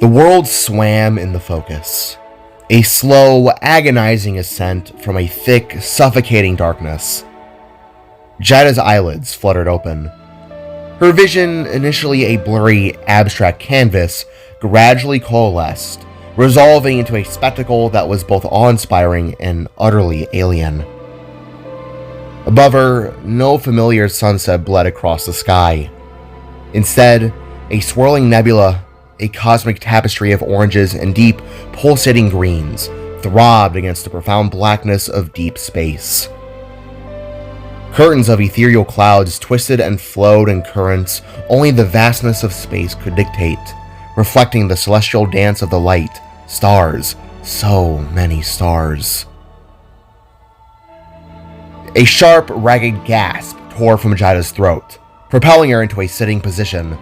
The world swam in the focus. A slow, agonizing ascent from a thick, suffocating darkness. Jaida's eyelids fluttered open. Her vision, initially a blurry, abstract canvas, gradually coalesced, resolving into a spectacle that was both awe-inspiring and utterly alien. Above her, no familiar sunset bled across the sky. Instead, a swirling nebula, a cosmic tapestry of oranges and deep, pulsating greens, throbbed against the profound blackness of deep space. Curtains of ethereal clouds twisted and flowed in currents only the vastness of space could dictate, reflecting the celestial dance of the light, stars, so many stars. A sharp, ragged gasp tore from Jaida's throat, propelling her into a sitting position,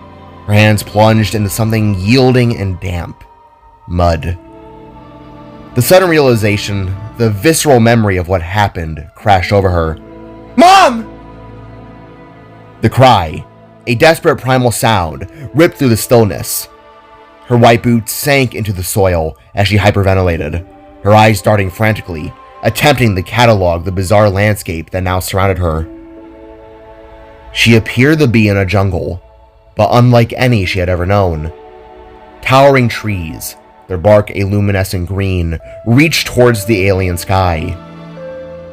her hands plunged into something yielding and damp. Mud. The sudden realization, the visceral memory of what happened, crashed over her. Mom! The cry, a desperate primal sound, ripped through the stillness. Her white boots sank into the soil as she hyperventilated, her eyes darting frantically, attempting to catalog the bizarre landscape that now surrounded her. She appeared to be in a jungle, but unlike any she had ever known. Towering trees, their bark a luminescent green, reached towards the alien sky.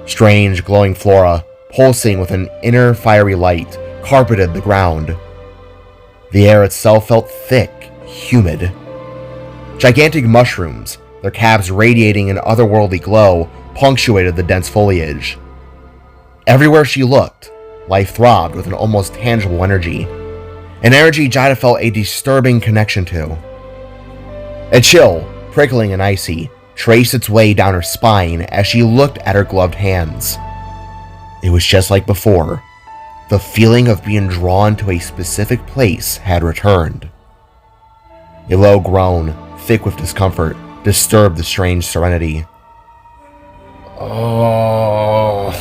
Strange, glowing flora, pulsing with an inner fiery light, carpeted the ground. The air itself felt thick, humid. Gigantic mushrooms, their caps radiating an otherworldly glow, punctuated the dense foliage. Everywhere she looked, life throbbed with an almost tangible energy. An energy Jaida felt a disturbing connection to. A chill, prickling and icy, traced its way down her spine as she looked at her gloved hands. It was just like before. The feeling of being drawn to a specific place had returned. A low groan, thick with discomfort, disturbed the strange serenity. Oh.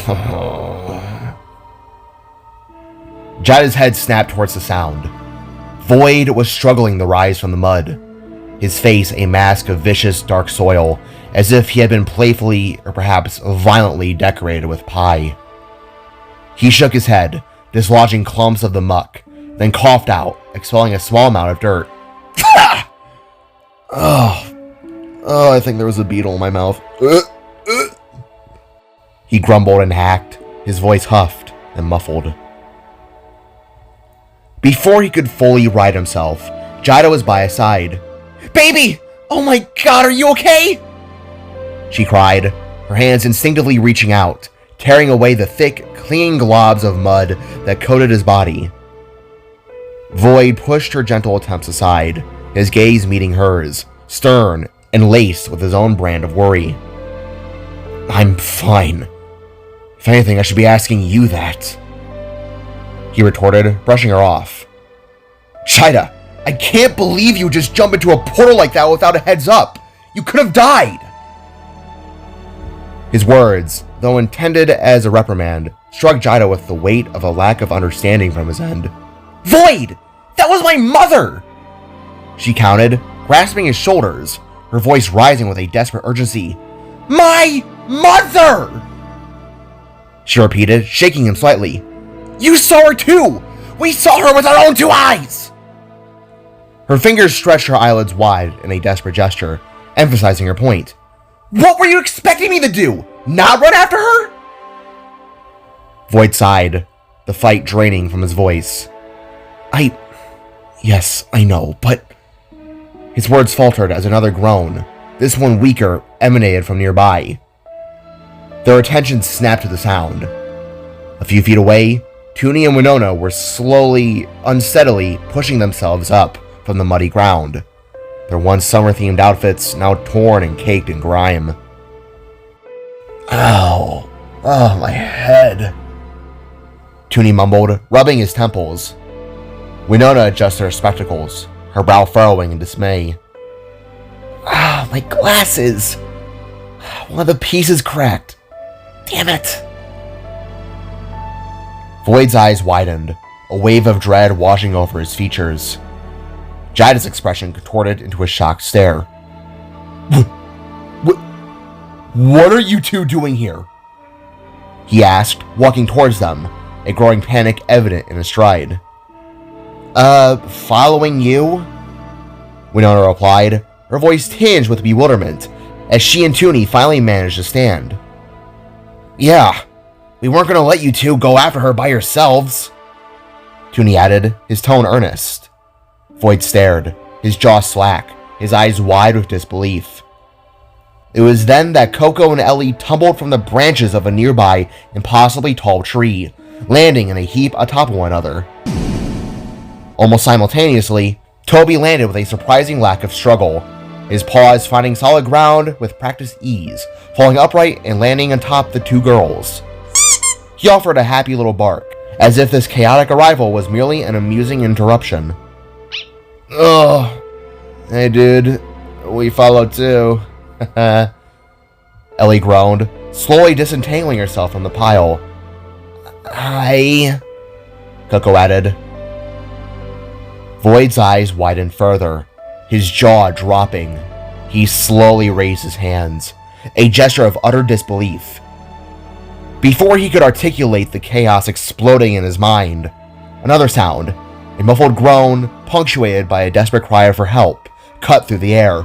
Jaida's head snapped towards the sound. Voyd was struggling to rise from the mud, his face a mask of vicious dark soil, as if he had been playfully or perhaps violently decorated with pie. He shook his head, dislodging clumps of the muck, then coughed out, expelling a small amount of dirt. Oh, I think there was a beetle in my mouth. He grumbled and hacked, his voice huffed and muffled. Before he could fully right himself, Jaida was by his side. Baby! Oh my god, are you okay? She cried, her hands instinctively reaching out, tearing away the thick, clinging globs of mud that coated his body. Voyd pushed her gentle attempts aside, his gaze meeting hers, stern and laced with his own brand of worry. I'm fine. If anything, I should be asking you that, he retorted, brushing her off. Jaida, I can't believe you just jumped into a portal like that without a heads up. You could have died. His words, though intended as a reprimand, struck Jaida with the weight of a lack of understanding from his end. Voyd! That was my mother! She counted, grasping his shoulders, her voice rising with a desperate urgency. My mother! She repeated, shaking him slightly. You saw her too! We saw her with our own two eyes! Her fingers stretched her eyelids wide in a desperate gesture, emphasizing her point. What were you expecting me to do? Not run after her? Voyd sighed, the fight draining from his voice. Yes, I know, but... His words faltered as another groan, this one weaker, emanated from nearby. Their attention snapped to the sound. A few feet away, Toonie and Winona were slowly, unsteadily pushing themselves up from the muddy ground, their once summer-themed outfits now torn and caked in grime. Ow. Oh, my head. Toonie mumbled, rubbing his temples. Winona adjusted her spectacles, her brow furrowing in dismay. Ah, my glasses! One of the pieces cracked. Damn it! Voyd's eyes widened, a wave of dread washing over his features. Jaida's expression contorted into a shocked stare. What are you two doing here? He asked, walking towards them, a growing panic evident in his stride. Following you? Winona replied, her voice tinged with bewilderment, as she and Toonie finally managed to stand. Yeah, we weren't going to let you two go after her by yourselves, Toonie added, his tone earnest. Voyd stared, his jaw slack, his eyes wide with disbelief. It was then that Coco and Ellie tumbled from the branches of a nearby, impossibly tall tree, landing in a heap atop one another. Almost simultaneously, Toby landed with a surprising lack of struggle, his paws finding solid ground with practiced ease, falling upright and landing atop the two girls. He offered a happy little bark, as if this chaotic arrival was merely an amusing interruption. Ugh. Hey dude, we followed too. Ellie groaned, slowly disentangling herself from the pile. Hi, Coco added. Voyd's eyes widened further, his jaw dropping. He slowly raised his hands, a gesture of utter disbelief. Before he could articulate the chaos exploding in his mind, another sound, a muffled groan punctuated by a desperate cry for help, cut through the air.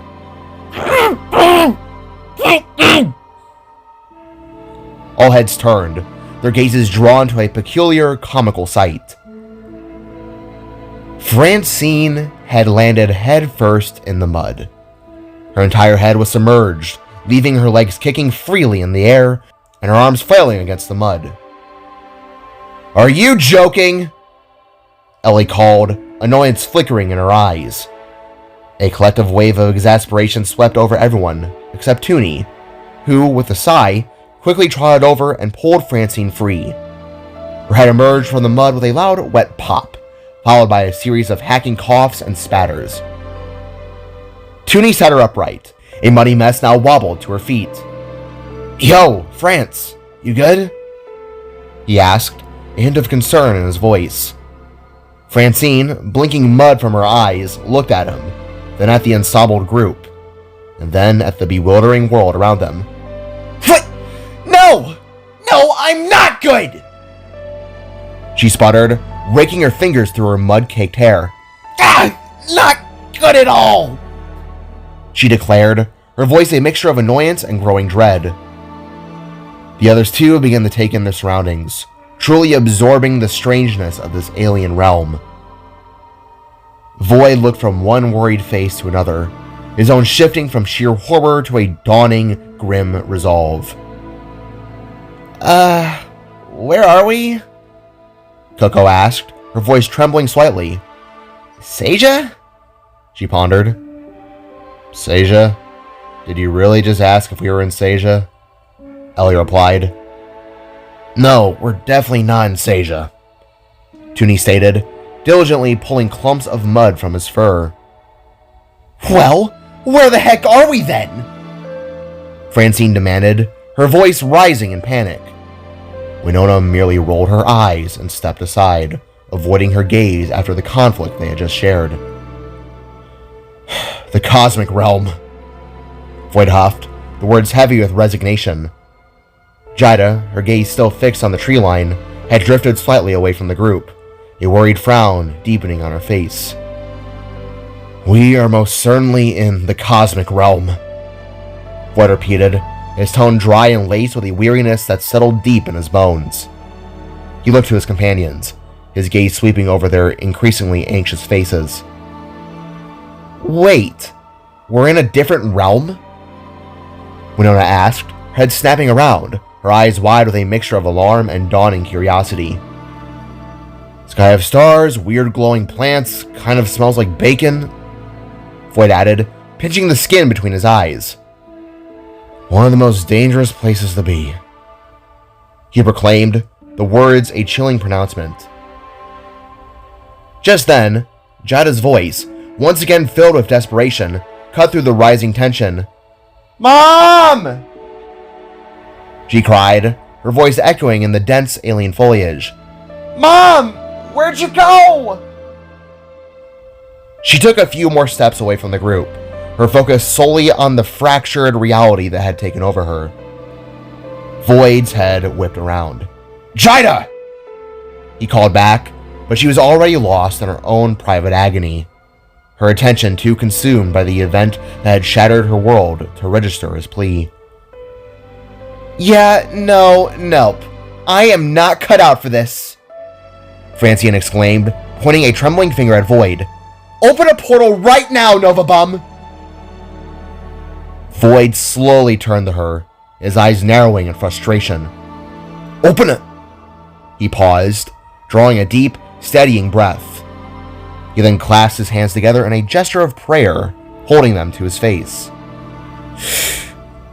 All heads turned, their gazes drawn to a peculiar, comical sight. Francine had landed headfirst in the mud. Her entire head was submerged, leaving her legs kicking freely in the air and her arms flailing against the mud. Are you joking? Ellie called, annoyance flickering in her eyes. A collective wave of exasperation swept over everyone, except Toonie, who, with a sigh, quickly trotted over and pulled Francine free. Her head emerged from the mud with a loud, wet pop, followed by a series of hacking coughs and spatters. Toonie sat her upright, a muddy mess now wobbled to her feet. Yo, France, you good? He asked, a hint of concern in his voice. Francine, blinking mud from her eyes, looked at him, then at the ensembled group, and then at the bewildering world around them. What? No! No, I'm not good! She sputtered, raking her fingers through her mud-caked hair. Not good at all! She declared, her voice a mixture of annoyance and growing dread. The others too began to take in their surroundings, truly absorbing the strangeness of this alien realm. Voyd looked from one worried face to another, his own shifting from sheer horror to a dawning, grim resolve. Where are we? Coco asked, her voice trembling slightly. Seja? She pondered. Seja? Did you really just ask if we were in Seja? Ellie replied. No, we're definitely not in Seja, Toonie stated, diligently pulling clumps of mud from his fur. Well, where the heck are we then? Francine demanded, her voice rising in panic. Winona merely rolled her eyes and stepped aside, avoiding her gaze after the conflict they had just shared. The cosmic realm, Voyd huffed, the words heavy with resignation. Jaida, her gaze still fixed on the tree line, had drifted slightly away from the group, a worried frown deepening on her face. We are most certainly in the cosmic realm, Voyd repeated, his tone dry and laced with a weariness that settled deep in his bones. He looked to his companions, his gaze sweeping over their increasingly anxious faces. Wait, we're in a different realm? Winona asked, her head snapping around, her eyes wide with a mixture of alarm and dawning curiosity. Sky of stars, weird glowing plants, kind of smells like bacon, Voyd added, pinching the skin between his eyes. One of the most dangerous places to be, he proclaimed, the words a chilling pronouncement. Just then, Jaida's voice, once again filled with desperation, cut through the rising tension. Mom! She cried, her voice echoing in the dense alien foliage. Mom! Where'd you go? She took a few more steps away from the group, her focus solely on the fractured reality that had taken over her. Voyd's head whipped around. "Jaida!" He called back, but she was already lost in her own private agony, her attention too consumed by the event that had shattered her world to register his plea. "Yeah, nope. I am not cut out for this," Francine exclaimed, pointing a trembling finger at Voyd. "Open a portal right now, Nova Bum!" Voyd slowly turned to her, his eyes narrowing in frustration. "Open it!" He paused, drawing a deep, steadying breath. He then clasped his hands together in a gesture of prayer, holding them to his face.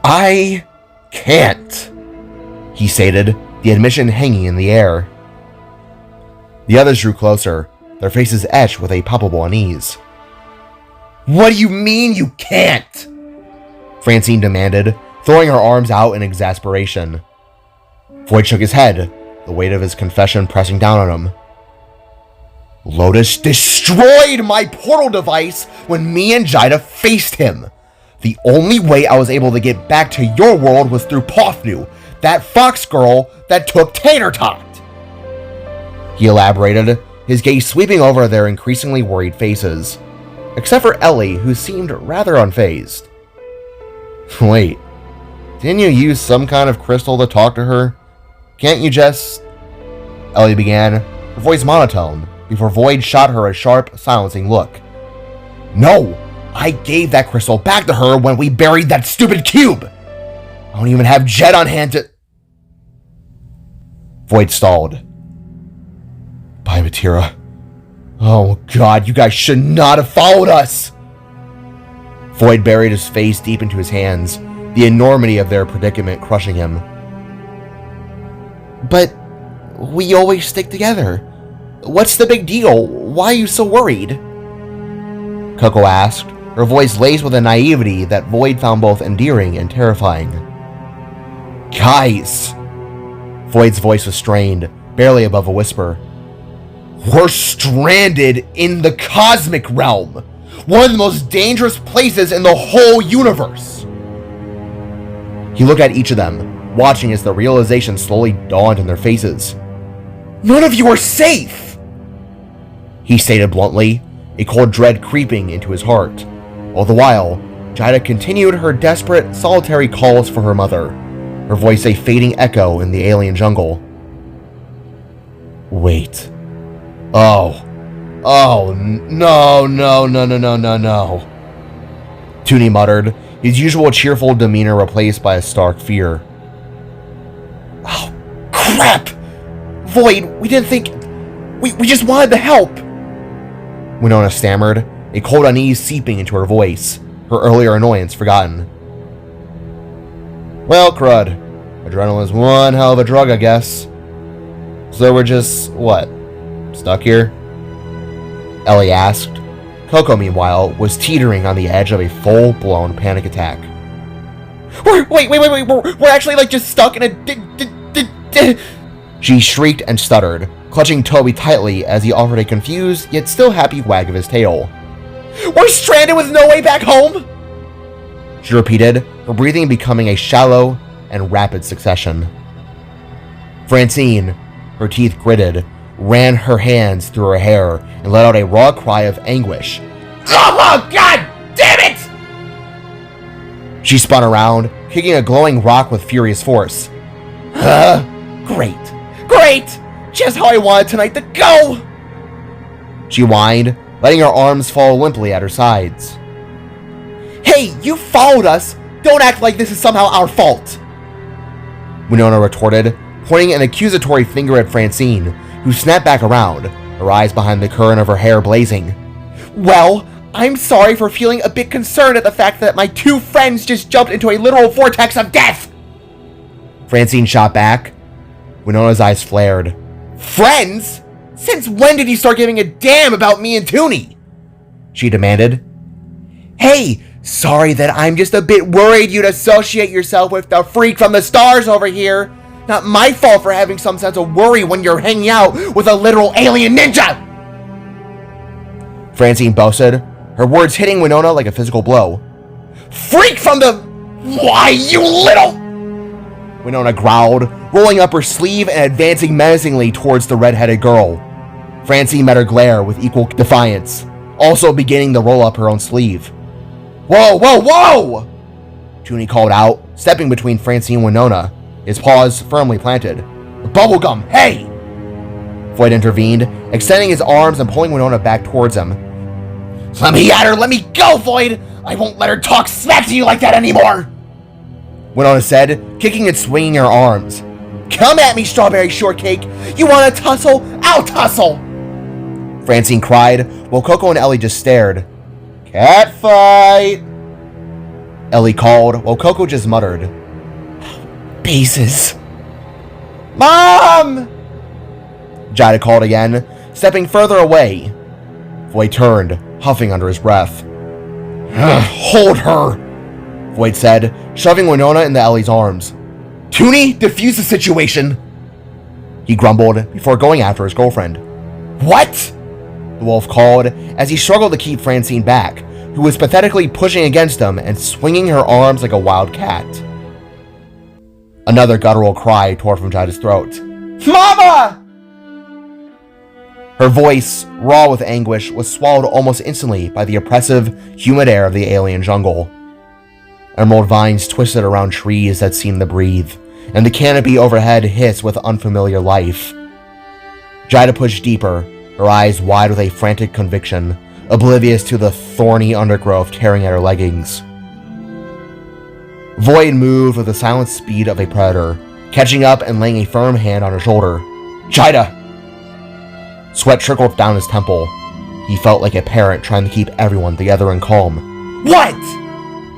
"I can't," he stated, the admission hanging in the air. The others drew closer, their faces etched with a palpable unease. "What do you mean you can't?" Francine demanded, throwing her arms out in exasperation. Voyd shook his head, the weight of his confession pressing down on him. "Lotus destroyed my portal device when me and Jaida faced him. The only way I was able to get back to your world was through Pofnu, that fox girl that took Tater Tot," he elaborated, his gaze sweeping over their increasingly worried faces, except for Ellie, who seemed rather unfazed. "Wait, didn't you use some kind of crystal to talk to her? Can't you just..." Ellie began, her voice monotone, before Voyd shot her a sharp, silencing look. "No, I gave that crystal back to her when we buried that stupid cube! I don't even have Jet on hand to..." Voyd stalled. "Bye, Matira. Oh god, you guys should not have followed us!" Voyd buried his face deep into his hands, the enormity of their predicament crushing him. "But we always stick together. What's the big deal? Why are you so worried?" Coco asked, her voice laced with a naivety that Voyd found both endearing and terrifying. "Guys!" Voyd's voice was strained, barely above a whisper. "We're stranded in the cosmic realm! One of the most dangerous places in the whole universe!" He looked at each of them, watching as the realization slowly dawned in their faces. "None of you are safe!" he stated bluntly, a cold dread creeping into his heart. All the while, Jaida continued her desperate, solitary calls for her mother, her voice a fading echo in the alien jungle. "Wait. Oh, no. Toonie muttered, his usual cheerful demeanor replaced by a stark fear. "Oh, crap! Voyd, we didn't think... We just wanted to help!" Winona stammered, a cold unease seeping into her voice, her earlier annoyance forgotten. "Well, crud. Adrenaline's one hell of a drug, I guess. So we're just, what, stuck here?" Ellie asked. Coco, meanwhile, was teetering on the edge of a full-blown panic attack. Wait, we're actually, just stuck in a She shrieked and stuttered, clutching Toby tightly as he offered a confused, yet still happy wag of his tail. "We're stranded with no way back home?" she repeated, her breathing becoming a shallow and rapid succession. Francine, her teeth gritted, ran her hands through her hair and let out a raw cry of anguish. "Oh, God damn it!" She spun around, kicking a glowing rock with furious force. Great. Just how I wanted tonight to go!" she whined, letting her arms fall limply at her sides. "Hey, you followed us! Don't act like this is somehow our fault!" Winona retorted, pointing an accusatory finger at Francine, who snapped back around, her eyes behind the current of her hair blazing. "Well, I'm sorry for feeling a bit concerned at the fact that my two friends just jumped into a literal vortex of death!" Francine shot back. Winona's eyes flared. "Friends? Since when did you start giving a damn about me and Toonie?" she demanded. "Hey, sorry that I'm just a bit worried you'd associate yourself with the freak from the stars over here. Not my fault for having some sense of worry when you're hanging out with a literal alien ninja!" Francine boasted, her words hitting Winona like a physical blow. "Freak from the... Why, you little..." Winona growled, rolling up her sleeve and advancing menacingly towards the red-headed girl. Francine met her glare with equal defiance, also beginning to roll up her own sleeve. "Whoa, whoa, whoa!" Tooney called out, stepping between Francine and Winona, his paws firmly planted. "Bubblegum, hey!" Voyd intervened, extending his arms and pulling Winona back towards him. "Let me at her! Let me go, Voyd! I won't let her talk smack to you like that anymore!" Winona said, kicking and swinging her arms. "Come at me, strawberry shortcake! You want to tussle? I'll tussle!" Francine cried, while Coco and Ellie just stared. "Cat fight!" Ellie called, while Coco just muttered. "Bases." "Mom!" Jaida called again, stepping further away. Voyd turned, huffing under his breath. "Hold her!" Voyd said, shoving Winona into Ellie's arms. "Tooney, defuse the situation!" He grumbled before going after his girlfriend. "What?" the wolf called as he struggled to keep Francine back, who was pathetically pushing against him and swinging her arms like a wild cat. Another guttural cry tore from Jaida's throat. "Mama!" Her voice, raw with anguish, was swallowed almost instantly by the oppressive, humid air of the alien jungle. Emerald vines twisted around trees that seemed to breathe, and the canopy overhead hissed with unfamiliar life. Jaida pushed deeper, her eyes wide with a frantic conviction, oblivious to the thorny undergrowth tearing at her leggings. Voyd moved with the silent speed of a predator, catching up and laying a firm hand on her shoulder. "Jaida!" Sweat trickled down his temple. He felt like a parent trying to keep everyone together and calm. "What?"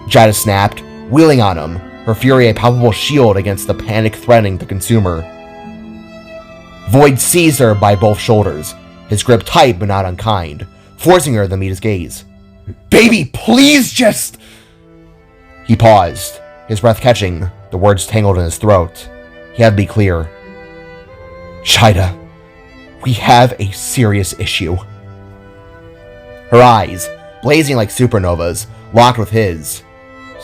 Jaida snapped, wheeling on him, her fury a palpable shield against the panic threatening the consumer. Voyd seized her by both shoulders, his grip tight but not unkind, forcing her to meet his gaze. "Baby, please just..." He paused, his breath catching, the words tangled in his throat. He had to be clear. "Jaida, we have a serious issue." Her eyes, blazing like supernovas, locked with his.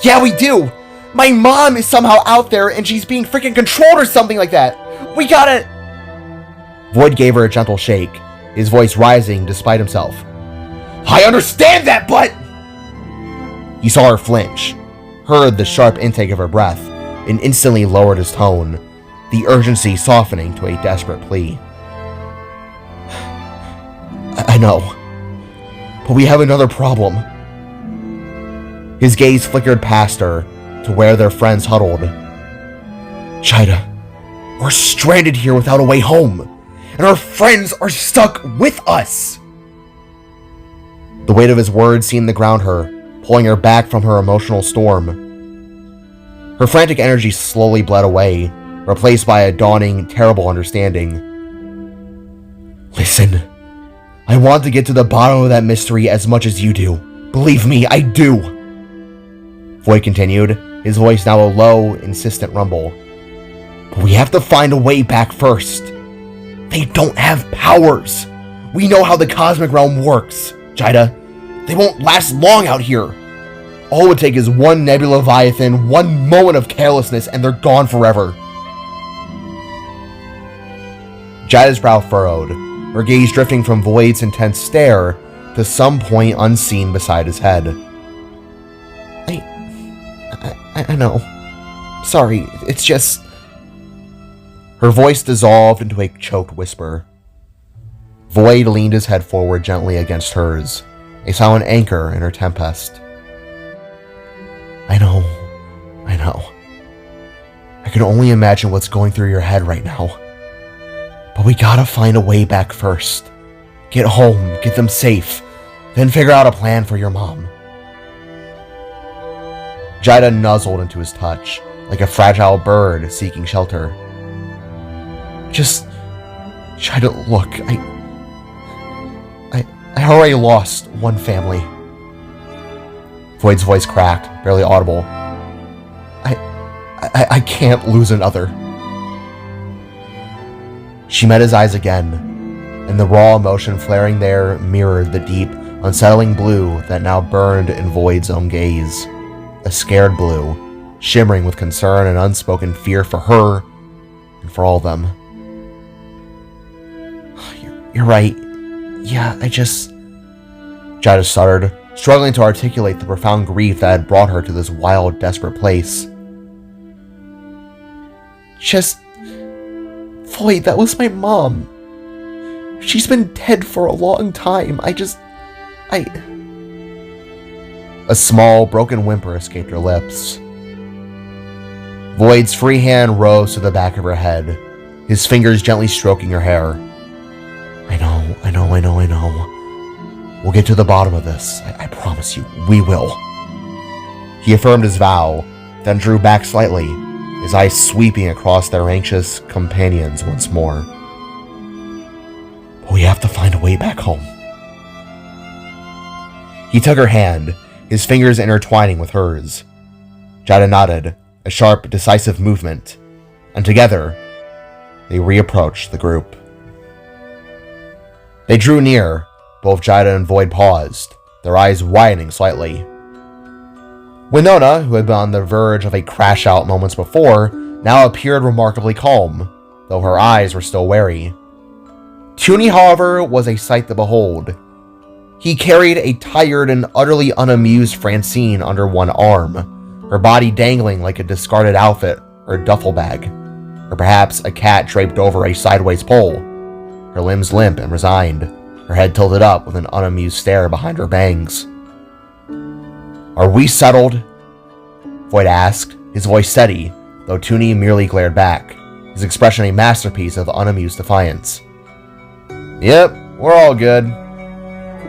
"Yeah, we do! My mom is somehow out there and she's being freaking controlled or something like that! We gotta..." Voyd gave her a gentle shake, his voice rising despite himself. "I understand that, but..." He saw her flinch, heard the sharp intake of her breath, and instantly lowered his tone, the urgency softening to a desperate plea. I know, but we have another problem." His gaze flickered past her to where their friends huddled. "Jaida, we're stranded here without a way home, and our friends are stuck with us." The weight of his words seemed to ground her, pulling her back from her emotional storm. Her frantic energy slowly bled away, replaced by a dawning, terrible understanding. "Listen, I want to get to the bottom of that mystery as much as you do. Believe me, I do." Voyd continued, his voice now a low, insistent rumble. "But we have to find a way back first. They don't have powers. We know how the cosmic realm works, Jaida. They won't last long out here. All it would take is one Nebula Leviathan, one moment of carelessness, and they're gone forever." Jaida's brow furrowed, her gaze drifting from Voyd's intense stare to some point unseen beside his head. I know. Sorry, it's just..." Her voice dissolved into a choked whisper. Voyd leaned his head forward gently against hers, a silent anchor in her tempest. I know. I can only imagine what's going through your head right now. But we gotta find a way back first. Get home, get them safe, then figure out a plan for your mom. Jaida nuzzled into his touch, like a fragile bird seeking shelter. Just try to look. I already lost one family. Voyd's voice cracked, barely audible. I can't lose another. She met his eyes again, and the raw emotion flaring there mirrored the deep, unsettling blue that now burned in Voyd's own gaze. A scared blue, shimmering with concern and unspoken fear for her and for all of them. You're right. Yeah, Jaida stuttered, struggling to articulate the profound grief that had brought her to this wild, desperate place. Voyd, that was my mom. She's been dead for a long time. A small, broken whimper escaped her lips. Voyd's free hand rose to the back of her head, his fingers gently stroking her hair. I know. We'll get to the bottom of this. I promise you, we will. He affirmed his vow, then drew back slightly, his eyes sweeping across their anxious companions once more. But we have to find a way back home. He took her hand, his fingers intertwining with hers. Jaida nodded, a sharp, decisive movement, and together, they reapproached the group. They drew near. Both Jaida and Voyd paused, their eyes widening slightly. Winona, who had been on the verge of a crash-out moments before, now appeared remarkably calm, though her eyes were still wary. Toonie, however, was a sight to behold. He carried a tired and utterly unamused Francine under one arm, her body dangling like a discarded outfit or duffel bag, or perhaps a cat draped over a sideways pole, her limbs limp and resigned, her head tilted up with an unamused stare behind her bangs. Are we settled? Voyd asked, his voice steady, though Toonie merely glared back, his expression a masterpiece of unamused defiance. Yep, we're all good,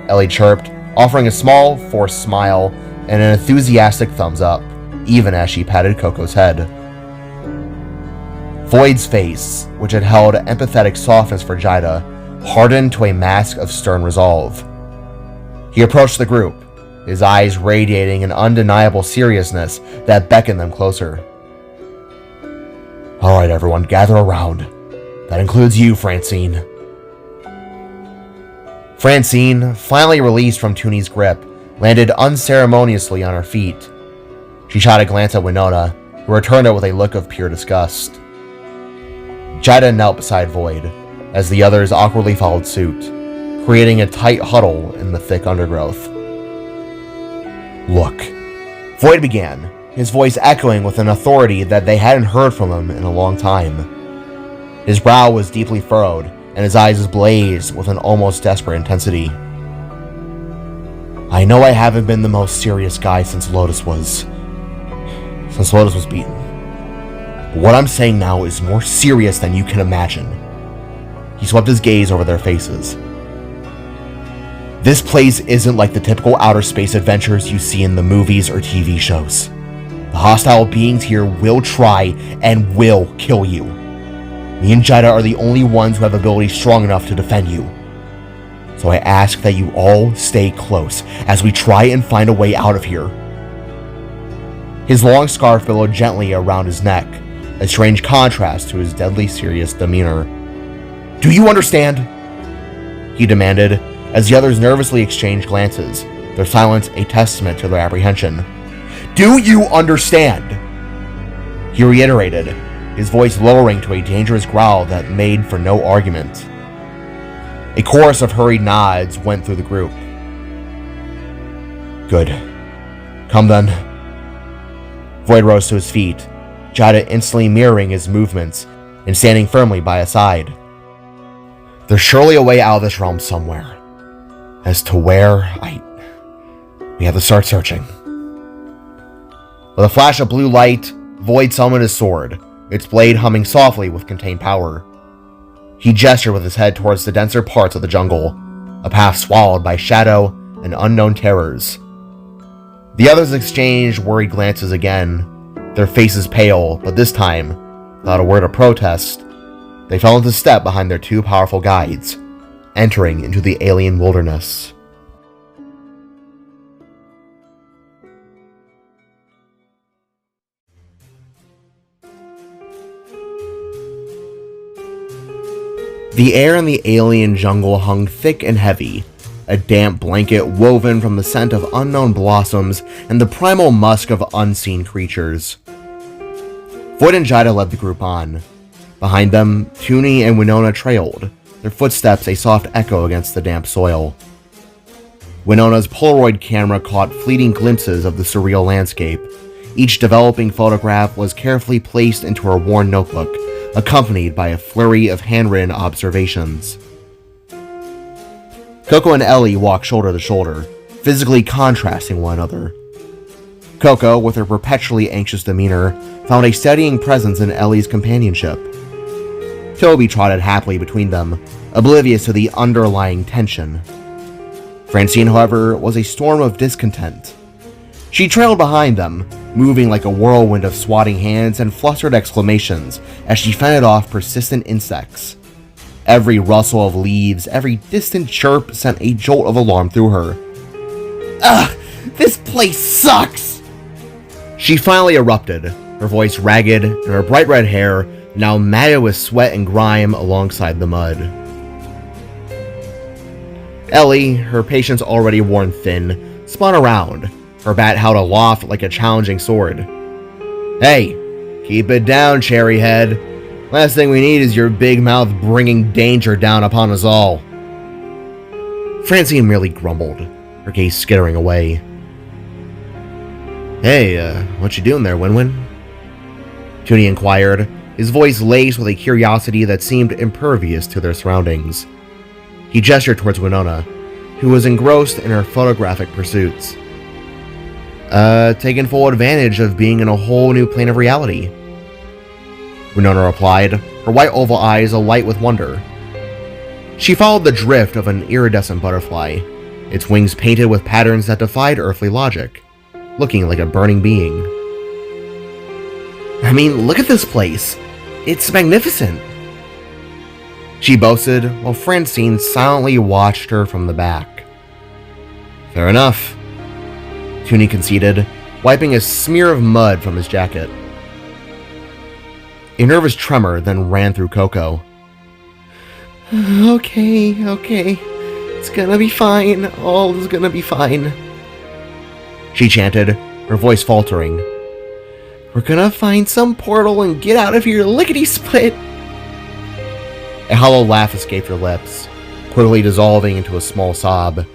Ellie chirped, offering a small, forced smile and an enthusiastic thumbs up, even as she patted Coco's head. Voyd's face, which had held empathetic softness for Jaida, hardened to a mask of stern resolve. He approached the group, his eyes radiating an undeniable seriousness that beckoned them closer. All right, everyone, gather around. That includes you, Francine. Francine, finally released from Toonie's grip, landed unceremoniously on her feet. She shot a glance at Winona, who returned it with a look of pure disgust. Jaida knelt beside Voyd, as the others awkwardly followed suit, creating a tight huddle in the thick undergrowth. Look, Voyd began, his voice echoing with an authority that they hadn't heard from him in a long time. His brow was deeply furrowed, and his eyes blazed with an almost desperate intensity. I know I haven't been the most serious guy since Lotus was beaten. But what I'm saying now is more serious than you can imagine. He swept his gaze over their faces. This place isn't like the typical outer space adventures you see in the movies or TV shows. The hostile beings here will try and will kill you. Me and Jaida are the only ones who have abilities strong enough to defend you. So I ask that you all stay close as we try and find a way out of here. His long scarf billowed gently around his neck, a strange contrast to his deadly serious demeanor. Do you understand? He demanded, as the others nervously exchanged glances, their silence a testament to their apprehension. Do you understand? He reiterated, his voice lowering to a dangerous growl that made for no argument. A chorus of hurried nods went through the group. Good. Come then. Voyd rose to his feet, Jaida instantly mirroring his movements and standing firmly by his side. There's surely a way out of this realm somewhere. As to where, we have to start searching. With a flash of blue light, Voyd summoned his sword, its blade humming softly with contained power. He gestured with his head towards the denser parts of the jungle, a path swallowed by shadow and unknown terrors. The others exchanged worried glances again, their faces pale, but this time, without a word of protest, they fell into step behind their two powerful guides, entering into the alien wilderness. The air in the alien jungle hung thick and heavy, a damp blanket woven from the scent of unknown blossoms and the primal musk of unseen creatures. Voyd and Jaida led the group on. Behind them, Toonie and Winona trailed, their footsteps a soft echo against the damp soil. Winona's Polaroid camera caught fleeting glimpses of the surreal landscape. Each developing photograph was carefully placed into her worn notebook, accompanied by a flurry of handwritten observations. Coco and Ellie walked shoulder to shoulder, physically contrasting one another. Coco, with her perpetually anxious demeanor, found a steadying presence in Ellie's companionship. Toby trotted happily between them, oblivious to the underlying tension. Francine, however, was a storm of discontent. She trailed behind them, moving like a whirlwind of swatting hands and flustered exclamations as she fended off persistent insects. Every rustle of leaves, every distant chirp sent a jolt of alarm through her. Ugh! This place sucks! She finally erupted, her voice ragged and her bright red hair now matted with sweat and grime alongside the mud. Ellie, her patience already worn thin, spun around, her bat held aloft like a challenging sword. Hey, keep it down, cherry head. Last thing we need is your big mouth bringing danger down upon us all. Francine merely grumbled, her gaze skittering away. Hey, what you doing there, Win-Win? Toonie inquired, his voice laced with a curiosity that seemed impervious to their surroundings. He gestured towards Winona, who was engrossed in her photographic pursuits. Taking full advantage of being in a whole new plane of reality. Winona replied, her white oval eyes alight with wonder. She followed the drift of an iridescent butterfly, its wings painted with patterns that defied earthly logic, looking like a burning being. I mean, look at this place. It's magnificent. She boasted, while Francine silently watched her from the back. Fair enough, Toonie conceded, wiping a smear of mud from his jacket. A nervous tremor then ran through Coco. Okay. It's gonna be fine. All is gonna be fine. She chanted, her voice faltering. We're gonna find some portal and get out of here lickety-split. A hollow laugh escaped her lips, quickly dissolving into a small sob.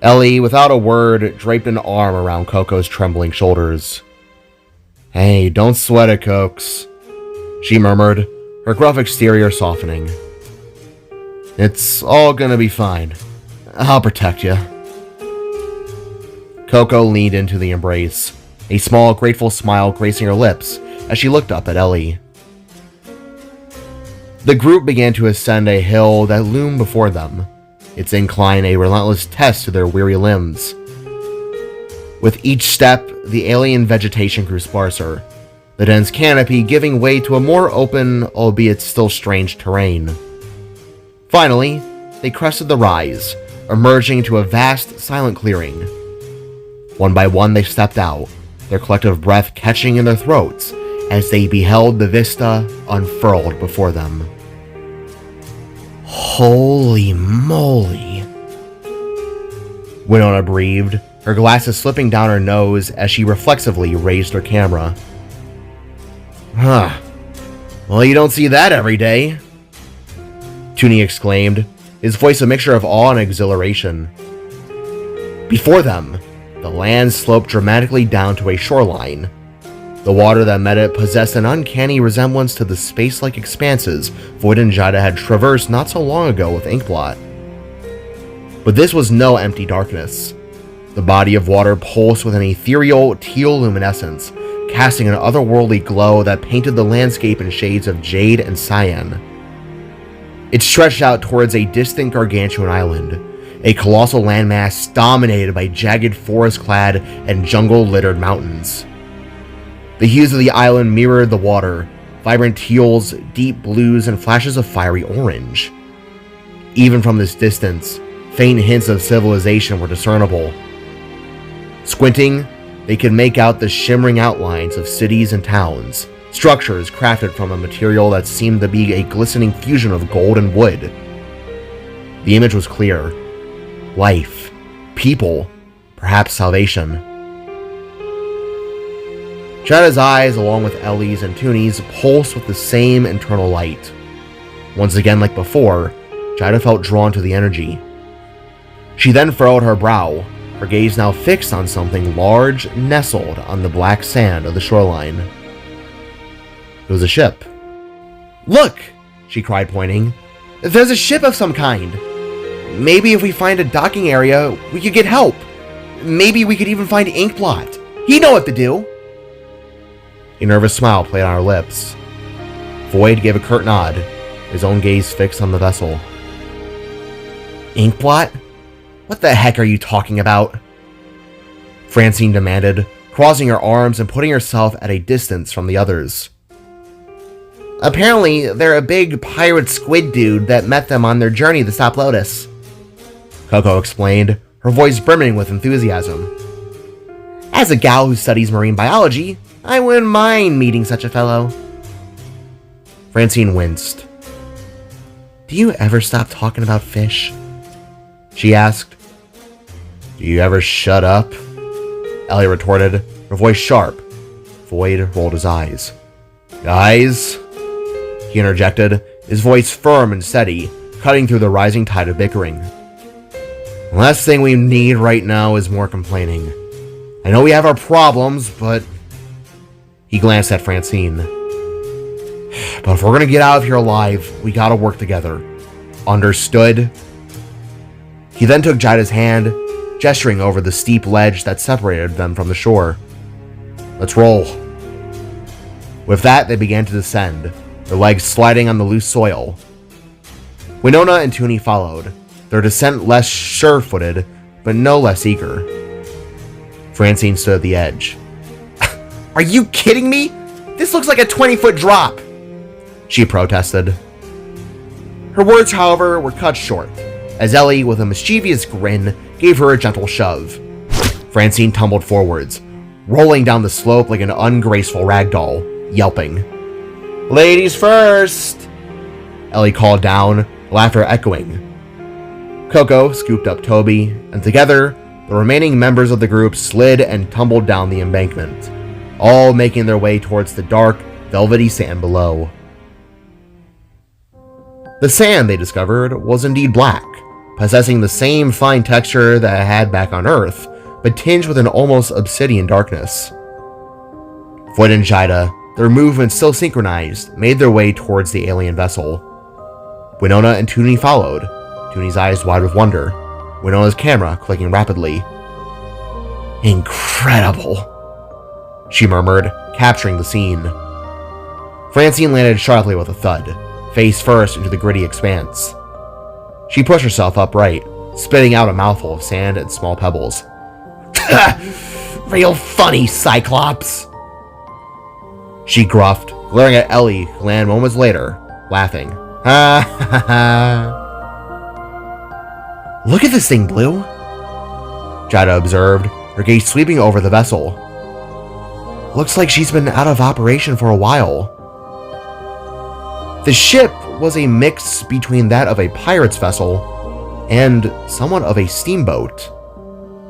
Ellie, without a word, draped an arm around Coco's trembling shoulders. Hey, don't sweat it, Cokes, she murmured, her gruff exterior softening. It's all gonna be fine. I'll protect you. Coco leaned into the embrace, a small, grateful smile gracing her lips as she looked up at Ellie. The group began to ascend a hill that loomed before them, its incline a relentless test to their weary limbs. With each step, the alien vegetation grew sparser, the dense canopy giving way to a more open, albeit still strange terrain. Finally, they crested the rise, emerging into a vast, silent clearing. One by one they stepped out, their collective breath catching in their throats as they beheld the vista unfurled before them. Holy moly! Winona breathed, her glasses slipping down her nose as she reflexively raised her camera. Huh. Well, you don't see that every day, Toonie exclaimed, his voice a mixture of awe and exhilaration. Before them, the land sloped dramatically down to a shoreline. The water that met it possessed an uncanny resemblance to the space-like expanses Voyd and Jaida had traversed not so long ago with Inkblot. But this was no empty darkness. The body of water pulsed with an ethereal, teal luminescence, casting an otherworldly glow that painted the landscape in shades of jade and cyan. It stretched out towards a distant gargantuan island, a colossal landmass dominated by jagged forest-clad and jungle-littered mountains. The hues of the island mirrored the water, vibrant teals, deep blues, and flashes of fiery orange. Even from this distance, faint hints of civilization were discernible. Squinting, they could make out the shimmering outlines of cities and towns, structures crafted from a material that seemed to be a glistening fusion of gold and wood. The image was clear, life, people, perhaps salvation. Jaida's eyes, along with Ellie's and Tooney's, pulsed with the same internal light. Once again, like before, Jaida felt drawn to the energy. She then furrowed her brow, her gaze now fixed on something large nestled on the black sand of the shoreline. It was a ship. "Look!" she cried, pointing. "There's a ship of some kind. Maybe if we find a docking area, we could get help. Maybe we could even find Inkblot. He'd know what to do." A nervous smile played on her lips. Voyd gave a curt nod, his own gaze fixed on the vessel. "Inkblot? What the heck are you talking about?" Francine demanded, crossing her arms and putting herself at a distance from the others. "Apparently, they're a big pirate squid dude that met them on their journey to stop Lotus," Coco explained, her voice brimming with enthusiasm. "As a gal who studies marine biology, I wouldn't mind meeting such a fellow." Francine winced. "Do you ever stop talking about fish?" she asked. "Do you ever shut up?" Ellie retorted, her voice sharp. Voyd rolled his eyes. "Guys," he interjected, his voice firm and steady, cutting through the rising tide of bickering. "The last thing we need right now is more complaining. I know we have our problems, but..." He glanced at Francine. "But if we're gonna get out of here alive, we gotta work together. Understood?" He then took Jaida's hand, gesturing over the steep ledge that separated them from the shore. "Let's roll." With that, they began to descend, their legs sliding on the loose soil. Winona and Tooney followed, their descent less sure-footed, but no less eager. Francine stood at the edge. "Are you kidding me? This looks like a 20-foot drop!" she protested. Her words, however, were cut short, as Ellie, with a mischievous grin, gave her a gentle shove. Francine tumbled forwards, rolling down the slope like an ungraceful ragdoll, yelping. "Ladies first!" Ellie called down, laughter echoing. Coco scooped up Toby, and together, the remaining members of the group slid and tumbled down the embankment, all making their way towards the dark, velvety sand below. The sand, they discovered, was indeed black, possessing the same fine texture that it had back on Earth, but tinged with an almost obsidian darkness. Voyd and Jaida, their movements still synchronized, made their way towards the alien vessel. Winona and Tooney followed, Tooney's eyes wide with wonder, Winona's camera clicking rapidly. "Incredible," she murmured, capturing the scene. Francine landed sharply with a thud, face first into the gritty expanse. She pushed herself upright, spitting out a mouthful of sand and small pebbles. "Real funny, Cyclops," she gruffed, glaring at Ellie, who landed moments later, laughing. "Ha ha ha." "Look at this thing, Blue," Jaida observed, her gaze sweeping over the vessel. "Looks like she's been out of operation for a while." The ship was a mix between that of a pirate's vessel and somewhat of a steamboat.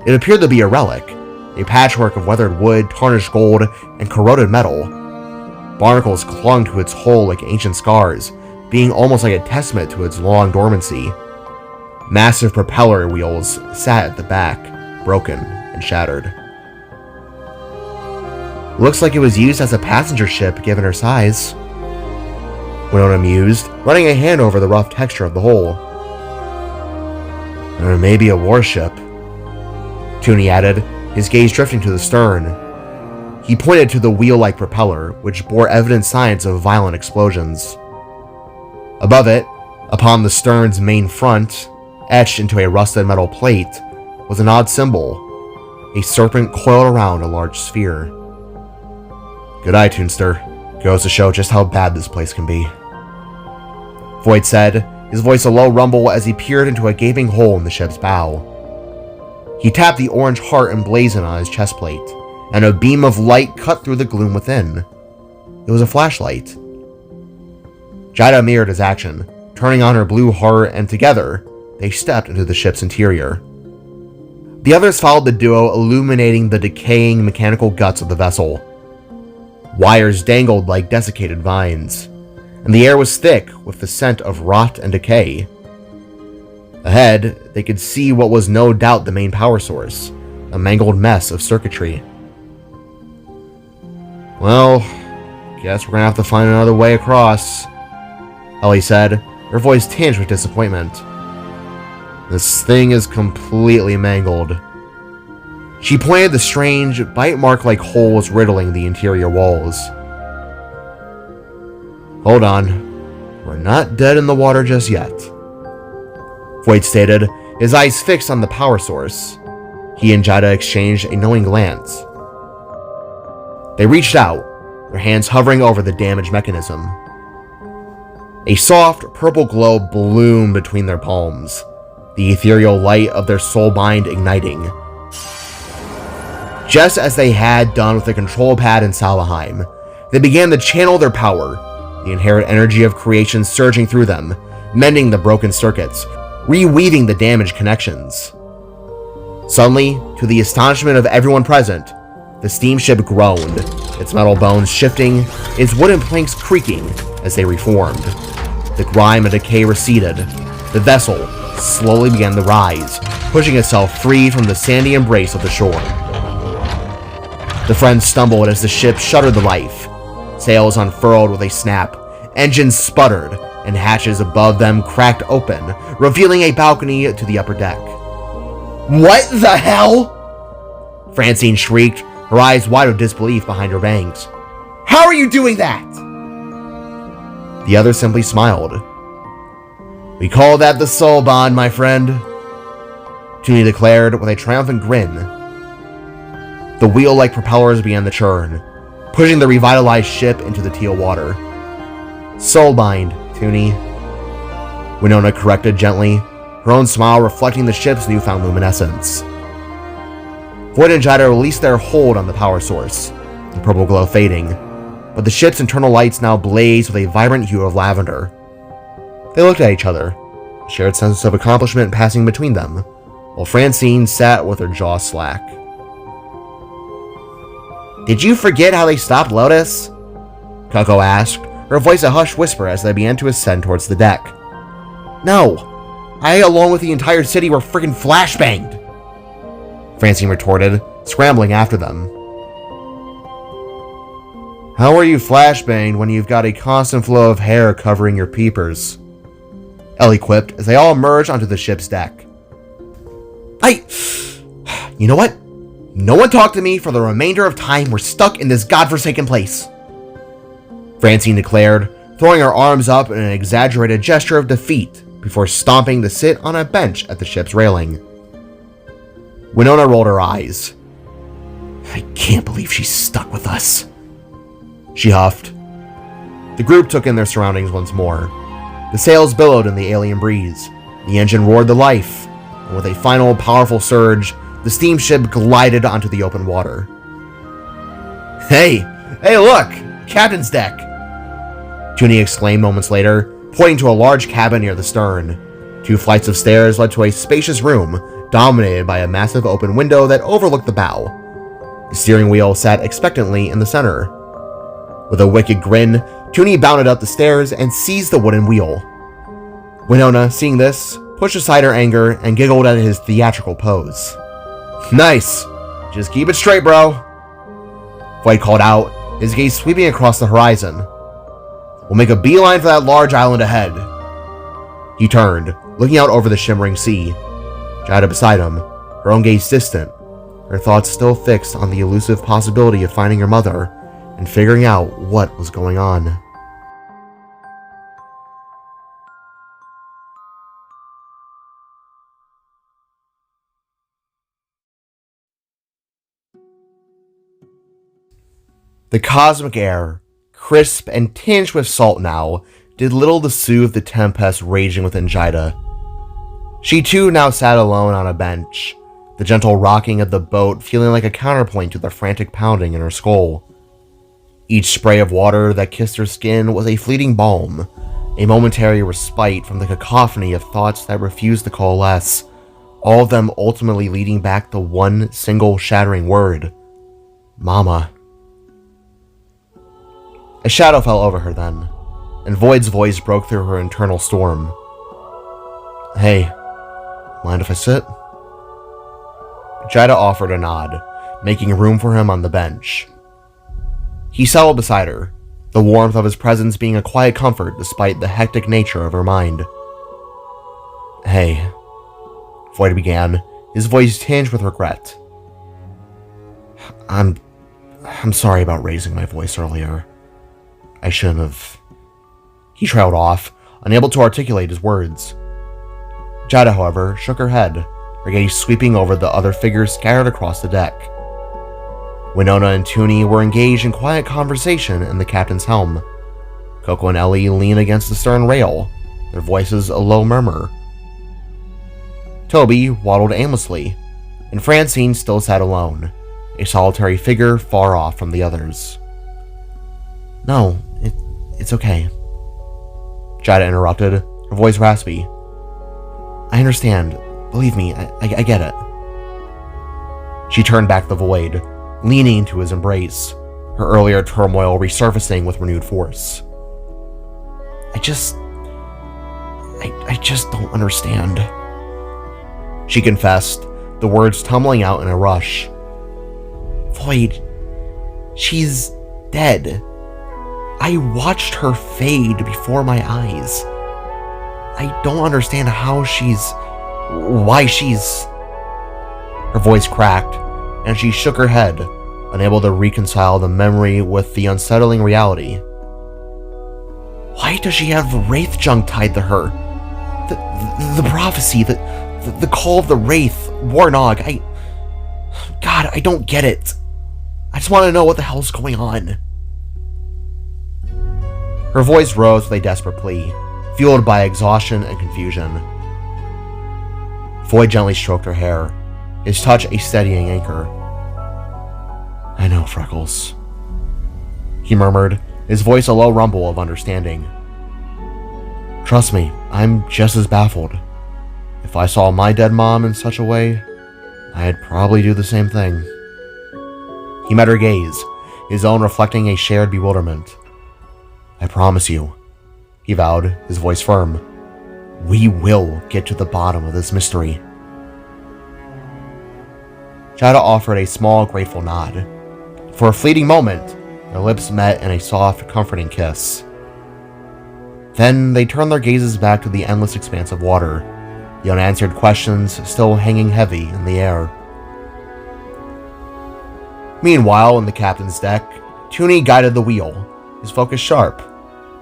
It appeared to be a relic, a patchwork of weathered wood, tarnished gold, and corroded metal. Barnacles clung to its hull like ancient scars, being almost like a testament to its long dormancy. Massive propeller wheels sat at the back, broken and shattered. "Looks like it was used as a passenger ship given her size," Winona mused, running a hand over the rough texture of the hull. "Or maybe a warship," Tooney added, his gaze drifting to the stern. He pointed to the wheel-like propeller, which bore evident signs of violent explosions. Above it, upon the stern's main front, etched into a rusted metal plate, was an odd symbol, a serpent coiled around a large sphere. "Good eye, Toonster. Goes to show just how bad this place can be," Voyd said, his voice a low rumble as he peered into a gaping hole in the ship's bow. He tapped the orange heart emblazoned on his chest plate, and a beam of light cut through the gloom within. It was a flashlight. Jaida mirrored his action, turning on her blue heart, and together, they stepped into the ship's interior, The others followed the duo, illuminating the decaying mechanical guts of the vessel. Wires dangled like desiccated vines, and the air was thick with the scent of rot and decay. Ahead, they could see what was no doubt the main power source, a mangled mess of circuitry. "Well, guess we're gonna have to find another way across," Ellie said, her voice tinged with disappointment. "This thing is completely mangled." She pointed the strange, bite mark-like holes riddling the interior walls. "Hold on, we're not dead in the water just yet," Voyd stated, his eyes fixed on the power source. He and Jaida exchanged a knowing glance. They reached out, their hands hovering over the damaged mechanism. A soft, purple glow bloomed between their palms, the ethereal light of their soulbind igniting. Just as they had done with the control pad in Salvaheim, they began to channel their power, the inherent energy of creation surging through them, mending the broken circuits, reweaving the damaged connections. Suddenly, to the astonishment of everyone present, the steamship groaned, its metal bones shifting, its wooden planks creaking as they reformed. The grime and decay receded. The vessel slowly began to rise, pushing itself free from the sandy embrace of the shore. The friends stumbled as the ship shuddered to life. Sails unfurled with a snap, engines sputtered, and hatches above them cracked open, revealing a balcony to the upper deck. "What the hell?" Francine shrieked, her eyes wide with disbelief behind her bangs. "How are you doing that?" The other simply smiled. "We call that the soul bond, my friend," Toonie declared with a triumphant grin. The wheel-like propellers began to churn, pushing the revitalized ship into the teal water. "Soulbind, Toonie," Winona corrected gently, her own smile reflecting the ship's newfound luminescence. Voyd and Jaida released their hold on the power source, the purple glow fading, but the ship's internal lights now blazed with a vibrant hue of lavender. They looked at each other, a shared sense of accomplishment passing between them, while Francine sat with her jaw slack. "Did you forget how they stopped Lotus?" Coco asked, her voice a hushed whisper as they began to ascend towards the deck. "No, I, along with the entire city, were freaking flashbanged," Francine retorted, scrambling after them. "How are you flashbanged when you've got a constant flow of hair covering your peepers?" Ellie quipped as they all emerged onto the ship's deck. You know what? No one talk to me for the remainder of time we're stuck in this godforsaken place," Francine declared, throwing her arms up in an exaggerated gesture of defeat before stomping to sit on a bench at the ship's railing. Winona rolled her eyes. "I can't believe she's stuck with us," she huffed. The group took in their surroundings once more. The sails billowed in the alien breeze, the engine roared to life, and with a final powerful surge, the steamship glided onto the open water. Hey, look! Captain's deck!" Toonie exclaimed moments later, pointing to a large cabin near the stern. 2 flights of stairs led to a spacious room, dominated by a massive open window that overlooked the bow. The steering wheel sat expectantly in the center. With a wicked grin, Toonie bounded up the stairs and seized the wooden wheel. Winona, seeing this, pushed aside her anger and giggled at his theatrical pose. "Nice! Just keep it straight, bro," Voyd called out, his gaze sweeping across the horizon. "We'll make a beeline for that large island ahead." He turned, looking out over the shimmering sea. Jaida beside him, her own gaze distant, her thoughts still fixed on the elusive possibility of finding her mother and figuring out what was going on. The cosmic air, crisp and tinged with salt now, did little to soothe the tempest raging within Jaida. She too now sat alone on a bench, the gentle rocking of the boat feeling like a counterpoint to the frantic pounding in her skull. Each spray of water that kissed her skin was a fleeting balm, a momentary respite from the cacophony of thoughts that refused to coalesce, all of them ultimately leading back to one single shattering word: Mama. A shadow fell over her then, and Voyd's voice broke through her internal storm. Hey, mind if I sit? Jaida offered a nod, making room for him on the bench. He settled beside her, the warmth of his presence being a quiet comfort despite the hectic nature of her mind. Hey, Voyd began, his voice tinged with regret. I'm sorry about raising my voice earlier. I shouldn't have. He trailed off, unable to articulate his words. Jaida, however, shook her head, her gaze sweeping over the other figures scattered across the deck. Winona and Toonie were engaged in quiet conversation in the captain's helm. Coco and Ellie leaned against the stern rail, their voices a low murmur. Toby waddled aimlessly, and Francine still sat alone, a solitary figure far off from the others. No, it's okay. Jaida interrupted, her voice raspy. I understand. Believe me, I get it. She turned back the Voyd, leaning into his embrace, her earlier turmoil resurfacing with renewed force. I just don't understand. She confessed, the words tumbling out in a rush. Voyd, she's dead. I watched her fade before my eyes. I don't understand why she's... Her voice cracked, and she shook her head, unable to reconcile the memory with the unsettling reality. Why does she have wraith junk tied to her? The prophecy, the call of the wraith, Warnog, God, I don't get it. I just want to know what the hell's going on. Her voice rose with a desperate plea, fueled by exhaustion and confusion. Voyd gently stroked her hair, his touch a steadying anchor. I know, Freckles, he murmured, his voice a low rumble of understanding. Trust me, I'm just as baffled. If I saw my dead mom in such a way, I'd probably do the same thing. He met her gaze, his own reflecting a shared bewilderment. I promise you, he vowed, his voice firm. We will get to the bottom of this mystery. Jaida offered a small, grateful nod. For a fleeting moment, their lips met in a soft, comforting kiss. Then they turned their gazes back to the endless expanse of water, the unanswered questions still hanging heavy in the air. Meanwhile, in the captain's deck, Toonie guided the wheel, his focus sharp.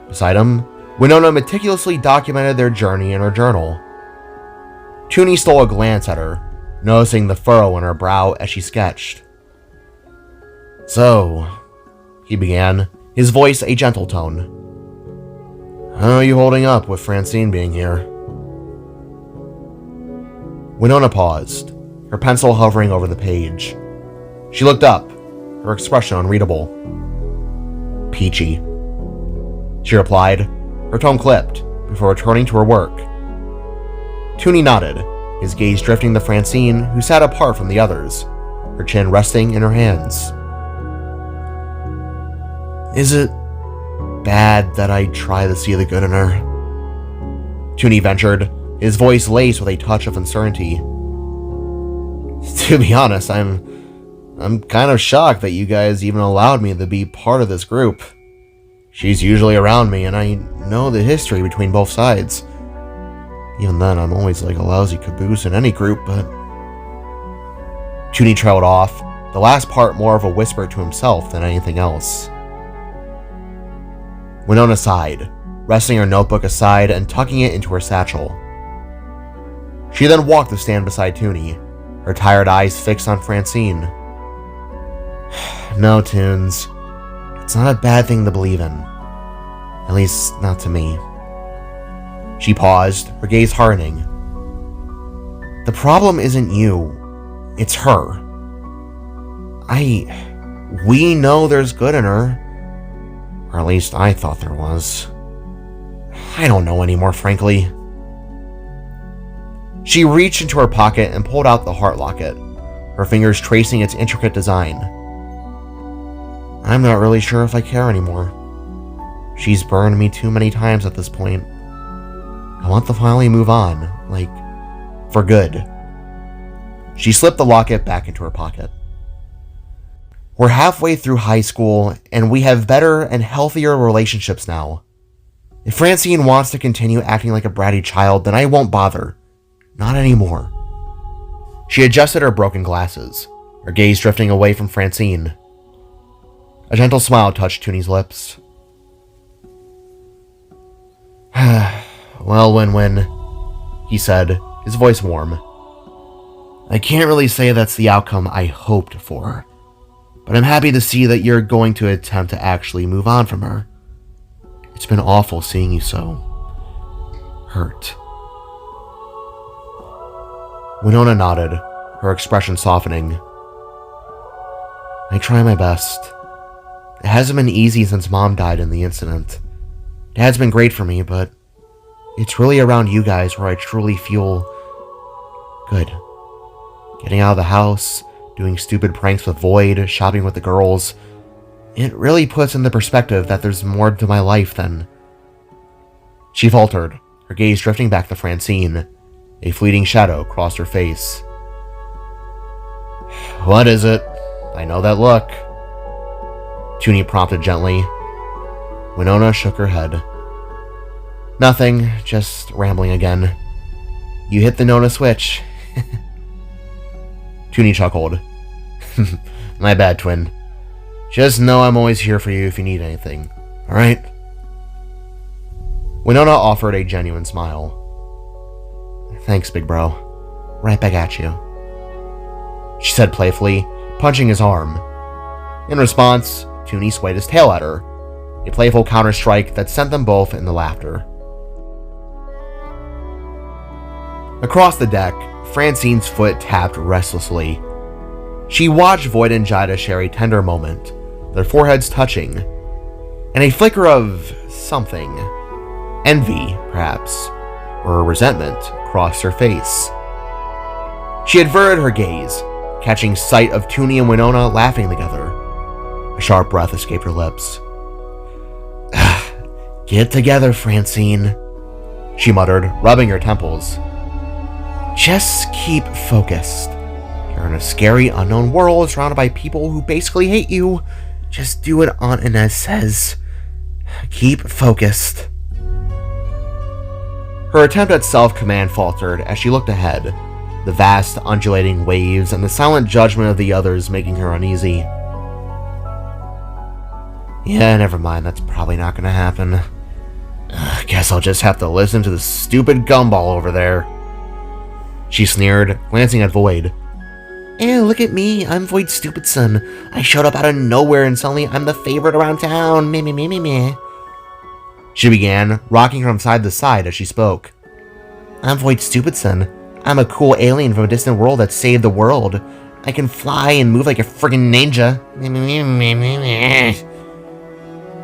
Beside him, Winona meticulously documented their journey in her journal. Toonie stole a glance at her, noticing the furrow in her brow as she sketched. So, he began, his voice a gentle tone. How are you holding up with Francine being here? Winona paused, her pencil hovering over the page. She looked up, her expression unreadable. Peachy, she replied, her tone clipped, before returning to her work. Toonie nodded, his gaze drifting to Francine, who sat apart from the others, her chin resting in her hands. Is it bad that I try to see the good in her? Toonie ventured, his voice laced with a touch of uncertainty. To be honest, I'm kind of shocked that you guys even allowed me to be part of this group. She's usually around me, and I know the history between both sides. Even then, I'm always like a lousy caboose in any group, but... Toonie trailed off, the last part more of a whisper to himself than anything else. Winona sighed, resting her notebook aside and tucking it into her satchel. She then walked to stand beside Toonie, her tired eyes fixed on Francine. No, Toons. It's not a bad thing to believe in. At least, not to me. She paused, her gaze hardening. The problem isn't you. It's her. We know there's good in her. Or at least I thought there was. I don't know anymore, frankly. She reached into her pocket and pulled out the heart locket, her fingers tracing its intricate design. I'm not really sure if I care anymore. She's burned me too many times at this point. I want to finally move on, like, for good. She slipped the locket back into her pocket. We're halfway through high school, and we have better and healthier relationships now. If Francine wants to continue acting like a bratty child, then I won't bother. Not anymore. She adjusted her broken glasses, her gaze drifting away from Francine. A gentle smile touched Toonie's lips. Well, Win-Win, he said, his voice warm. I can't really say that's the outcome I hoped for, but I'm happy to see that you're going to attempt to actually move on from her. It's been awful seeing you so hurt. Winona nodded, her expression softening. I try my best. It hasn't been easy since Mom died in the incident. Dad's been great for me, but it's really around you guys where I truly feel good. Getting out of the house, doing stupid pranks with Voyd, shopping with the girls. It really puts into perspective that there's more to my life than... She faltered, her gaze drifting back to Francine. A fleeting shadow crossed her face. What is it? I know that look. Toonie prompted gently. Winona shook her head. Nothing, just rambling again. You hit the Nona switch. Toonie chuckled. My bad, twin. Just know I'm always here for you if you need anything, alright? Winona offered a genuine smile. Thanks, big bro. Right back at you, she said playfully, punching his arm. In response, Toonie swayed his tail at her, a playful counter-strike that sent them both into laughter. Across the deck, Francine's foot tapped restlessly. She watched Voyd and Jaida share a tender moment, their foreheads touching, and a flicker of something, envy, perhaps, or resentment, crossed her face. She averted her gaze, catching sight of Toonie and Winona laughing together. A sharp breath escaped her lips. Get together, Francine, she muttered, rubbing her temples. Just keep focused. You're in a scary, unknown world surrounded by people who basically hate you. Just do what Aunt Inez says. Keep focused. Her attempt at self-command faltered as she looked ahead, the vast, undulating waves and the silent judgment of the others making her uneasy. Yeah, never mind, that's probably not gonna happen. Guess I'll just have to listen to the stupid gumball over there, she sneered, glancing at Voyd. Ew, look at me, I'm Voyd's stupid son. I showed up out of nowhere and suddenly I'm the favorite around town, meh. She began, rocking from side to side as she spoke. I'm Voyd's stupid son. I'm a cool alien from a distant world that saved the world. I can fly and move like a friggin' ninja.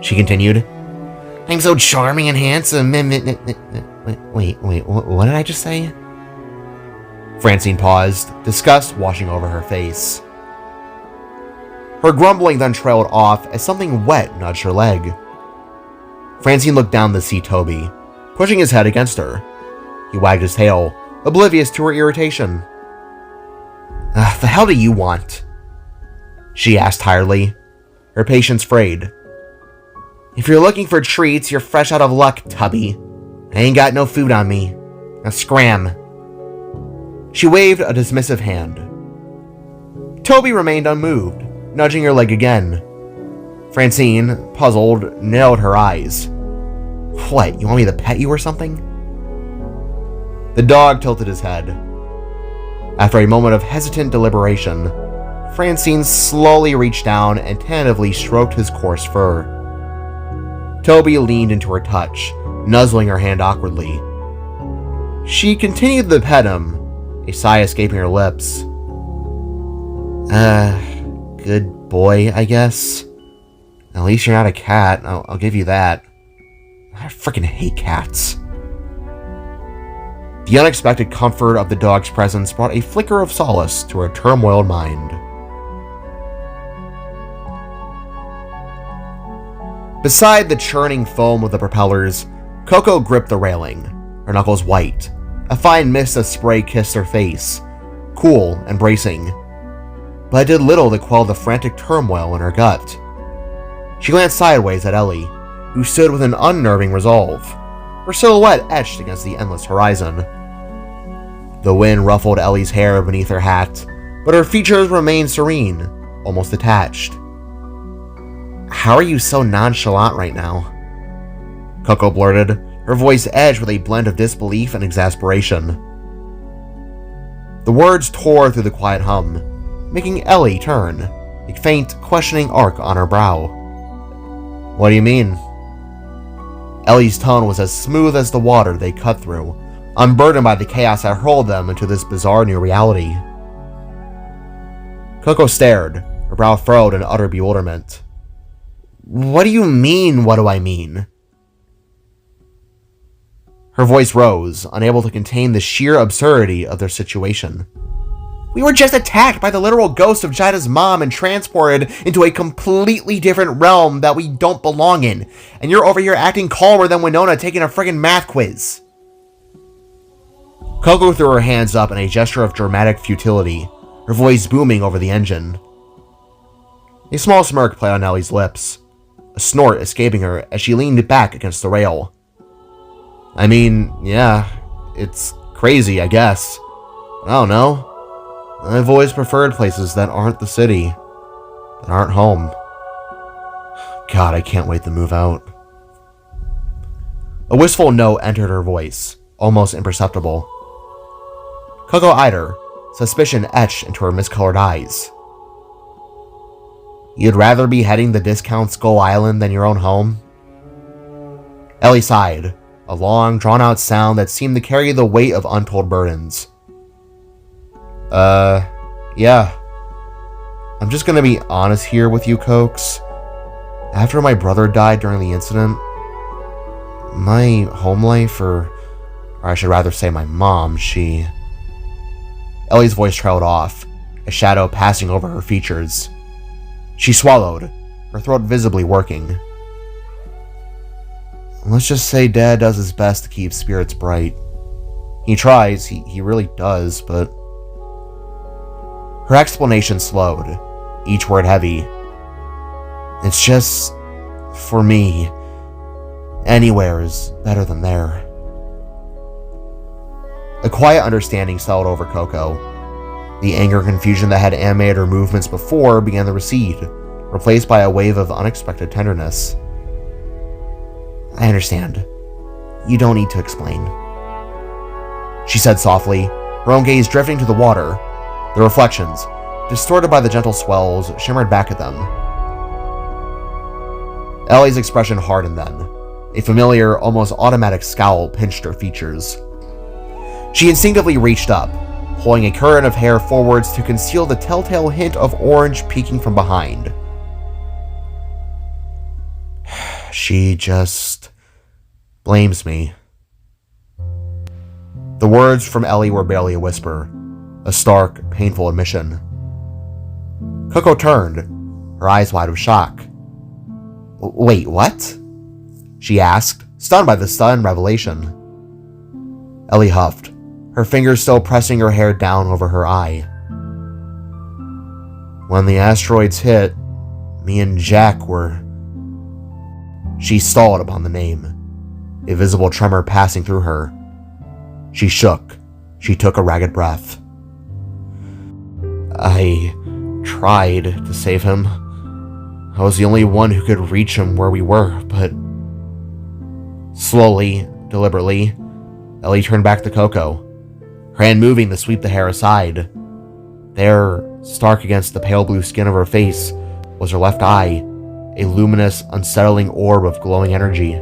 She continued. I'm so charming and handsome. Wait, what did I just say? Francine paused, disgust washing over her face. Her grumbling then trailed off as something wet nudged her leg. Francine looked down to see Toby, pushing his head against her. He wagged his tail, oblivious to her irritation. The hell do you want? She asked tiredly, her patience frayed. If you're looking for treats, you're fresh out of luck, Tubby. I ain't got no food on me. Now scram. She waved a dismissive hand. Toby remained unmoved, nudging her leg again. Francine, puzzled, narrowed her eyes. What, you want me to pet you or something? The dog tilted his head. After a moment of hesitant deliberation, Francine slowly reached down and tentatively stroked his coarse fur. Toby leaned into her touch, nuzzling her hand awkwardly. She continued to pet him, a sigh escaping her lips. Good boy, I guess. At least you're not a cat, I'll give you that. I freaking hate cats. The unexpected comfort of the dog's presence brought a flicker of solace to her turmoiled mind. Beside the churning foam of the propellers, Coco gripped the railing, her knuckles white. A fine mist of spray kissed her face, cool and bracing, but it did little to quell the frantic turmoil in her gut. She glanced sideways at Ellie, who stood with an unnerving resolve, her silhouette etched against the endless horizon. The wind ruffled Ellie's hair beneath her hat, but her features remained serene, almost detached. "How are you so nonchalant right now?" Coco blurted, her voice edged with a blend of disbelief and exasperation. The words tore through the quiet hum, making Ellie turn, a faint, questioning arc on her brow. "What do you mean?" Ellie's tone was as smooth as the water they cut through, unburdened by the chaos that hurled them into this bizarre new reality. Coco stared, her brow furrowed in utter bewilderment. "What do you mean, what do I mean?" Her voice rose, unable to contain the sheer absurdity of their situation. "We were just attacked by the literal ghost of Jaida's mom and transported into a completely different realm that we don't belong in, and you're over here acting calmer than Winona taking a friggin' math quiz." Coco threw her hands up in a gesture of dramatic futility, her voice booming over the engine. A small smirk played on Ellie's lips, a snort escaping her as she leaned back against the rail. "I mean, yeah, it's crazy, I guess. I don't know. I've always preferred places that aren't the city, that aren't home. God, I can't wait to move out." A wistful note entered her voice, almost imperceptible. Coco eyed her, suspicion etched into her miscolored eyes. "You'd rather be heading to Discount Skull Island than your own home?" Ellie sighed, a long, drawn-out sound that seemed to carry the weight of untold burdens. Yeah. I'm just gonna be honest here with you, Cokes. After my brother died during the incident, my home life, or I should rather say my mom, Ellie's voice trailed off, a shadow passing over her features. She swallowed, her throat visibly working. "Let's just say Dad does his best to keep spirits bright. He tries, he really does, but..." Her explanation slowed, each word heavy. "It's just, for me, anywhere is better than there." A quiet understanding settled over Coco. The anger and confusion that had animated her movements before began to recede, replaced by a wave of unexpected tenderness. "I understand. You don't need to explain," she said softly, her own gaze drifting to the water. The reflections, distorted by the gentle swells, shimmered back at them. Ellie's expression hardened then. A familiar, almost automatic scowl pinched her features. She instinctively reached up, pulling a current of hair forwards to conceal the telltale hint of orange peeking from behind. "She just blames me." The words from Ellie were barely a whisper, a stark, painful admission. Coco turned, her eyes wide with shock. "Wait, what?" she asked, stunned by the sudden revelation. Ellie huffed, her fingers still pressing her hair down over her eye. "When the asteroids hit, me and Jack were..." She stalled upon the name, a visible tremor passing through her. She shook. She took a ragged breath. "I tried to save him. I was the only one who could reach him where we were, but..." Slowly, deliberately, Ellie turned back to Coco, her hand moving to sweep the hair aside. There, stark against the pale blue skin of her face, was her left eye, a luminous, unsettling orb of glowing energy.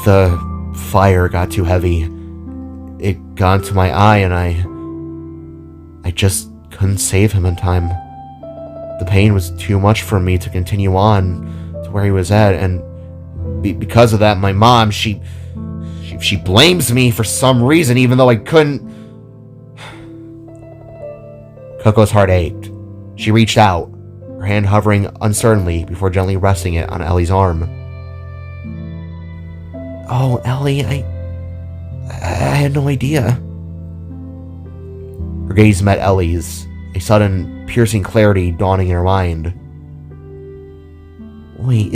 The fire got too heavy. It got into my eye, and I just couldn't save him in time. The pain was too much for me to continue on to where he was at, and because of that, my mom, she if she blames me for some reason, even though I couldn't... Coco's heart ached. She reached out, her hand hovering uncertainly before gently resting it on Ellie's arm. Oh, Ellie, I had no idea. Her gaze met Ellie's, a sudden, piercing clarity dawning in her mind. Wait,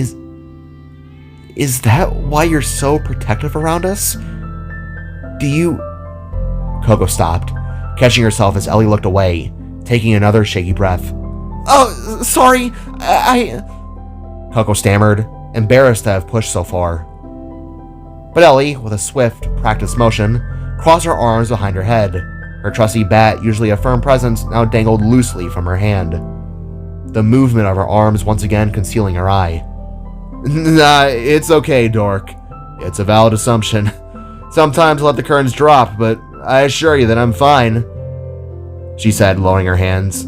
is that why you're so protective around us? Do you... Coco stopped, catching herself as Ellie looked away, taking another shaky breath. Oh, sorry, Coco stammered, embarrassed to have pushed so far. But Ellie, with a swift, practiced motion, crossed her arms behind her head. Her trusty bat, usually a firm presence, now dangled loosely from her hand. The movement of her arms once again concealing her eye. Nah, it's okay, dork. It's a valid assumption. Sometimes I let the curtains drop, but I assure you that I'm fine, she said, lowering her hands.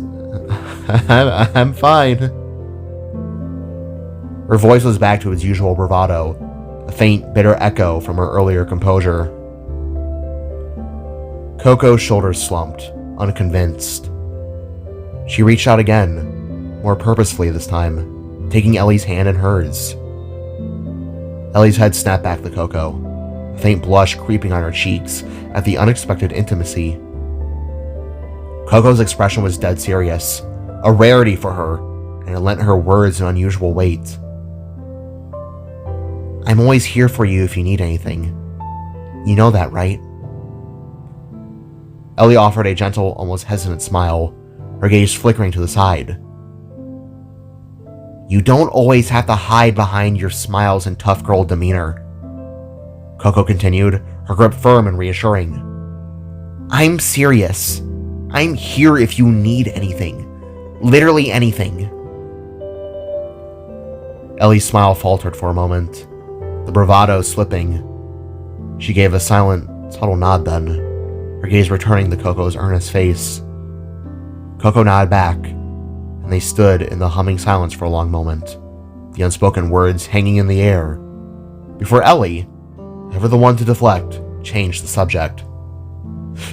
I'm fine. Her voice was back to its usual bravado, a faint, bitter echo from her earlier composure. Coco's shoulders slumped, unconvinced. She reached out again, more purposefully this time, taking Ellie's hand in hers. Ellie's head snapped back to Coco, a faint blush creeping on her cheeks at the unexpected intimacy. Coco's expression was dead serious, a rarity for her, and it lent her words an unusual weight. I'm always here for you if you need anything. You know that, right? Ellie offered a gentle, almost hesitant smile, her gaze flickering to the side. You don't always have to hide behind your smiles and tough girl demeanor, Coco continued, her grip firm and reassuring. I'm serious. I'm here if you need anything. Literally anything. Ellie's smile faltered for a moment, the bravado slipping. She gave a silent, subtle nod then, her gaze returning to Coco's earnest face. Coco nodded back, and they stood in the humming silence for a long moment, the unspoken words hanging in the air, before Ellie, ever the one to deflect, changed the subject.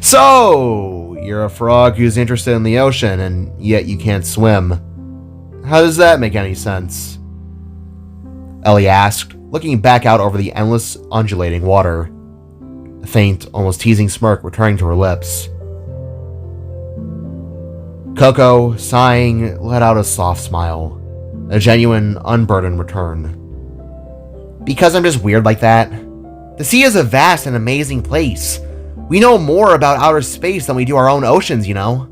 So, you're a frog who's interested in the ocean, and yet you can't swim. How does that make any sense? Ellie asked, looking back out over the endless, undulating water, a faint, almost teasing smirk returning to her lips. Coco, sighing, let out a soft smile, a genuine, unburdened return. Because I'm just weird like that. The sea is a vast and amazing place. We know more about outer space than we do our own oceans, you know?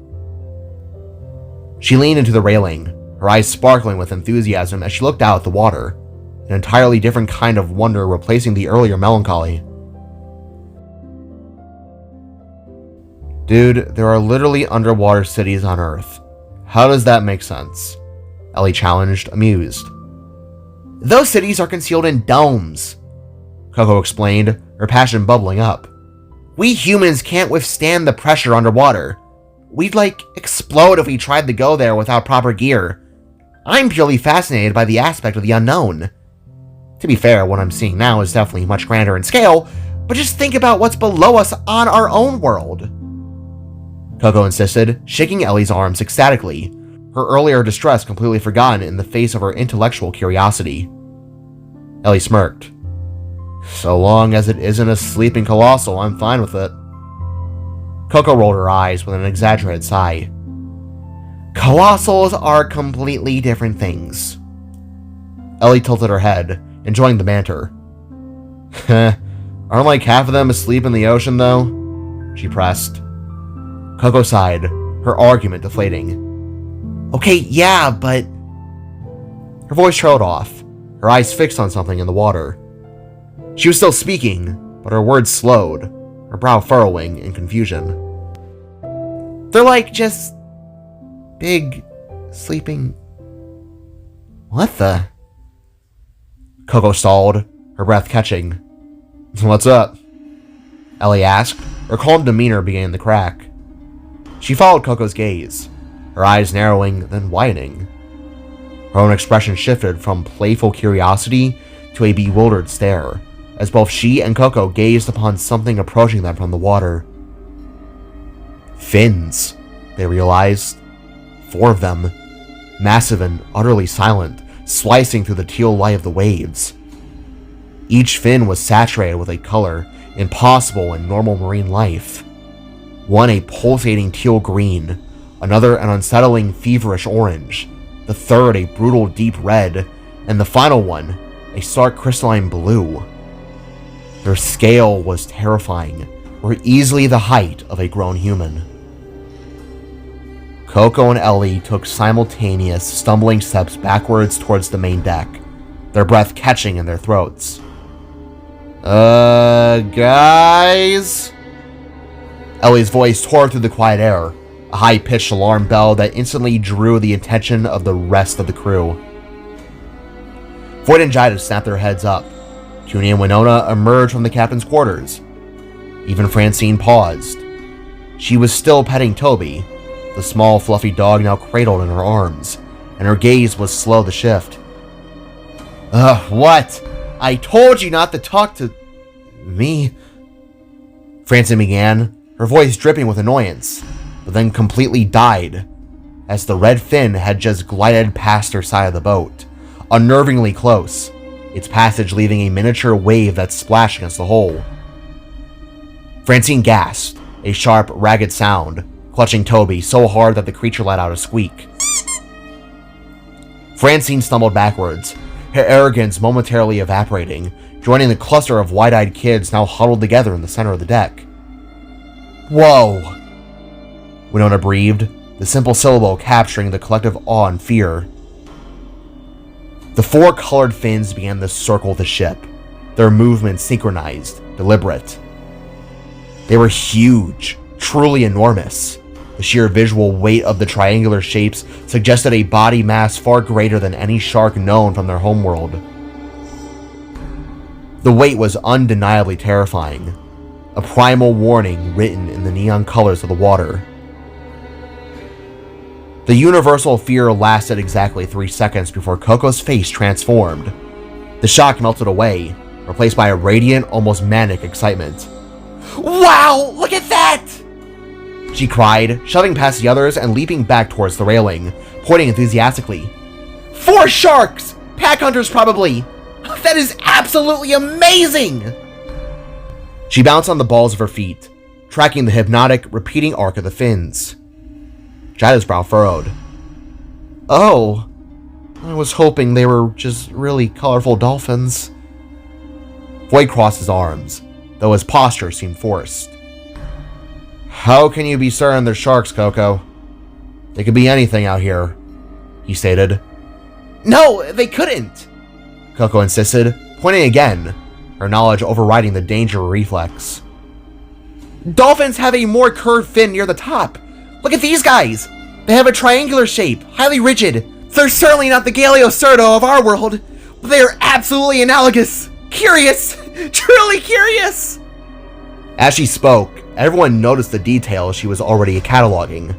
She leaned into the railing, her eyes sparkling with enthusiasm as she looked out at the water, an entirely different kind of wonder replacing the earlier melancholy. Dude, there are literally underwater cities on Earth. How does that make sense? Ellie challenged, amused. Those cities are concealed in domes, Coco explained, her passion bubbling up. We humans can't withstand the pressure underwater. We'd, explode if we tried to go there without proper gear. I'm purely fascinated by the aspect of the unknown. To be fair, what I'm seeing now is definitely much grander in scale, but just think about what's below us on our own world, Coco insisted, shaking Ellie's arms ecstatically, her earlier distress completely forgotten in the face of her intellectual curiosity. Ellie smirked. So long as it isn't a sleeping colossal, I'm fine with it. Coco rolled her eyes with an exaggerated sigh. Colossals are completely different things. Ellie tilted her head, enjoying the banter. Aren't half of them asleep in the ocean, though? She pressed. Coco sighed, her argument deflating. Okay, yeah, but... Her voice trailed off, her eyes fixed on something in the water. She was still speaking, but her words slowed, her brow furrowing in confusion. They're just... big... sleeping... What the... Coco stalled, her breath catching. What's up? Ellie asked, her calm demeanor beginning to crack. She followed Coco's gaze, her eyes narrowing, then widening. Her own expression shifted from playful curiosity to a bewildered stare, as both she and Coco gazed upon something approaching them from the water. Fins, they realized. 4 of them, massive and utterly silent, slicing through the teal light of the waves. Each fin was saturated with a color impossible in normal marine life. One a pulsating teal green, another an unsettling feverish orange, the third a brutal deep red, and the final one a stark crystalline blue. Their scale was terrifying, were easily the height of a grown human. Coco and Ellie took simultaneous, stumbling steps backwards towards the main deck, their breath catching in their throats. Guys? Ellie's voice tore through the quiet air, a high-pitched alarm bell that instantly drew the attention of the rest of the crew. Voyd and Jaida snapped their heads up. Junie and Winona emerged from the captain's quarters. Even Francine paused. She was still petting Toby, the small, fluffy dog now cradled in her arms, and her gaze was slow to shift. What? I told you not to talk to me, Francine began, her voice dripping with annoyance, but then completely died as the red fin had just glided past her side of the boat, unnervingly close, its passage leaving a miniature wave that splashed against the hull. Francine gasped, a sharp, ragged sound, clutching Toby so hard that the creature let out a squeak. Francine stumbled backwards, her arrogance momentarily evaporating, joining the cluster of wide-eyed kids now huddled together in the center of the deck. Whoa! Winona breathed, the simple syllable capturing the collective awe and fear. The 4 colored fins began to circle the ship, their movements synchronized, deliberate. They were huge, truly enormous. The sheer visual weight of the triangular shapes suggested a body mass far greater than any shark known from their homeworld. The weight was undeniably terrifying, a primal warning written in the neon colors of the water. The universal fear lasted exactly 3 seconds before Coco's face transformed. The shock melted away, replaced by a radiant, almost manic excitement. Wow, look at that! She cried, shoving past the others and leaping back towards the railing, pointing enthusiastically. 4 sharks! Pack hunters, probably! That is absolutely amazing! She bounced on the balls of her feet, tracking the hypnotic, repeating arc of the fins. Jaida's brow furrowed. Oh, I was hoping they were just really colorful dolphins. Voyd crossed his arms, though his posture seemed forced. How can you be certain they're sharks, Coco? They could be anything out here, he stated. No, they couldn't, Coco insisted, pointing again, her knowledge overriding the danger reflex. Dolphins have a more curved fin near the top. Look at these guys. They have a triangular shape, highly rigid. They're certainly not the Galiocerdo of our world, but they are absolutely analogous. Curious, truly curious. As she spoke, everyone noticed the details she was already cataloging.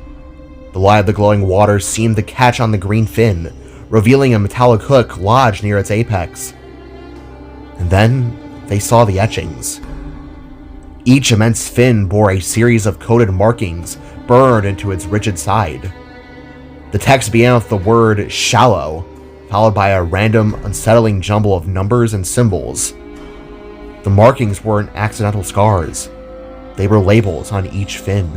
The light of the glowing water seemed to catch on the green fin, revealing a metallic hook lodged near its apex. And then they saw the etchings. Each immense fin bore a series of coded markings burned into its rigid side. The text began with the word shallow, followed by a random, unsettling jumble of numbers and symbols. The markings weren't accidental scars. They were labels on each fin.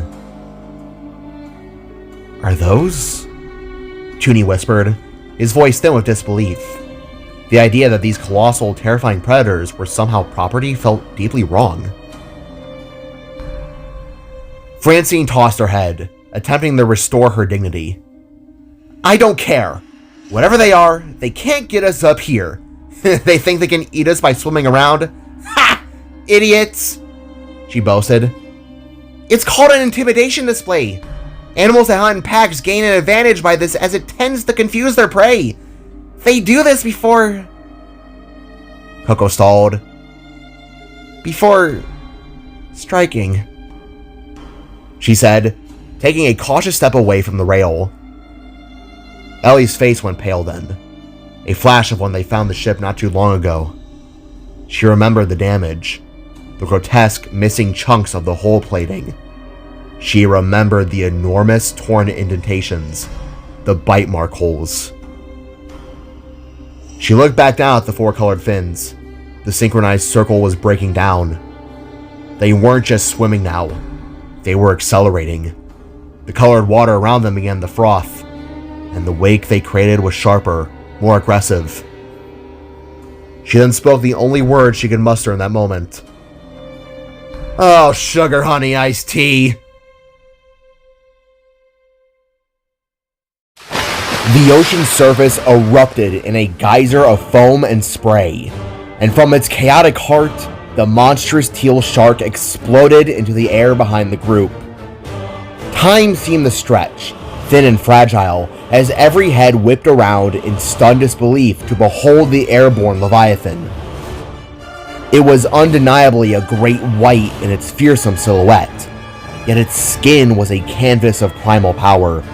Are those? Junie whispered, his voice thin with disbelief. The idea that these colossal, terrifying predators were somehow property felt deeply wrong. Francine tossed her head, attempting to restore her dignity. I don't care. Whatever they are, they can't get us up here. They think they can eat us by swimming around? Ha! Idiots! She boasted. It's called an intimidation display. Animals that hunt in packs gain an advantage by this as it tends to confuse their prey. They do this before... Coco stalled. Before... striking, she said, taking a cautious step away from the rail. Ellie's face went pale then, a flash of when they found the ship not too long ago. She remembered the damage, the grotesque missing chunks of the hull plating. She remembered the enormous torn indentations, the bite mark holes. She looked back down at the four-colored fins. The synchronized circle was breaking down. They weren't just swimming now. They were accelerating. The colored water around them began to froth, and the wake they created was sharper, more aggressive. She then spoke the only word she could muster in that moment. "Oh, sugar honey iced tea." The ocean's surface erupted in a geyser of foam and spray, and from its chaotic heart, the monstrous teal shark exploded into the air behind the group. Time seemed to stretch, thin and fragile, as every head whipped around in stunned disbelief to behold the airborne leviathan. It was undeniably a great white in its fearsome silhouette, yet its skin was a canvas of primal power,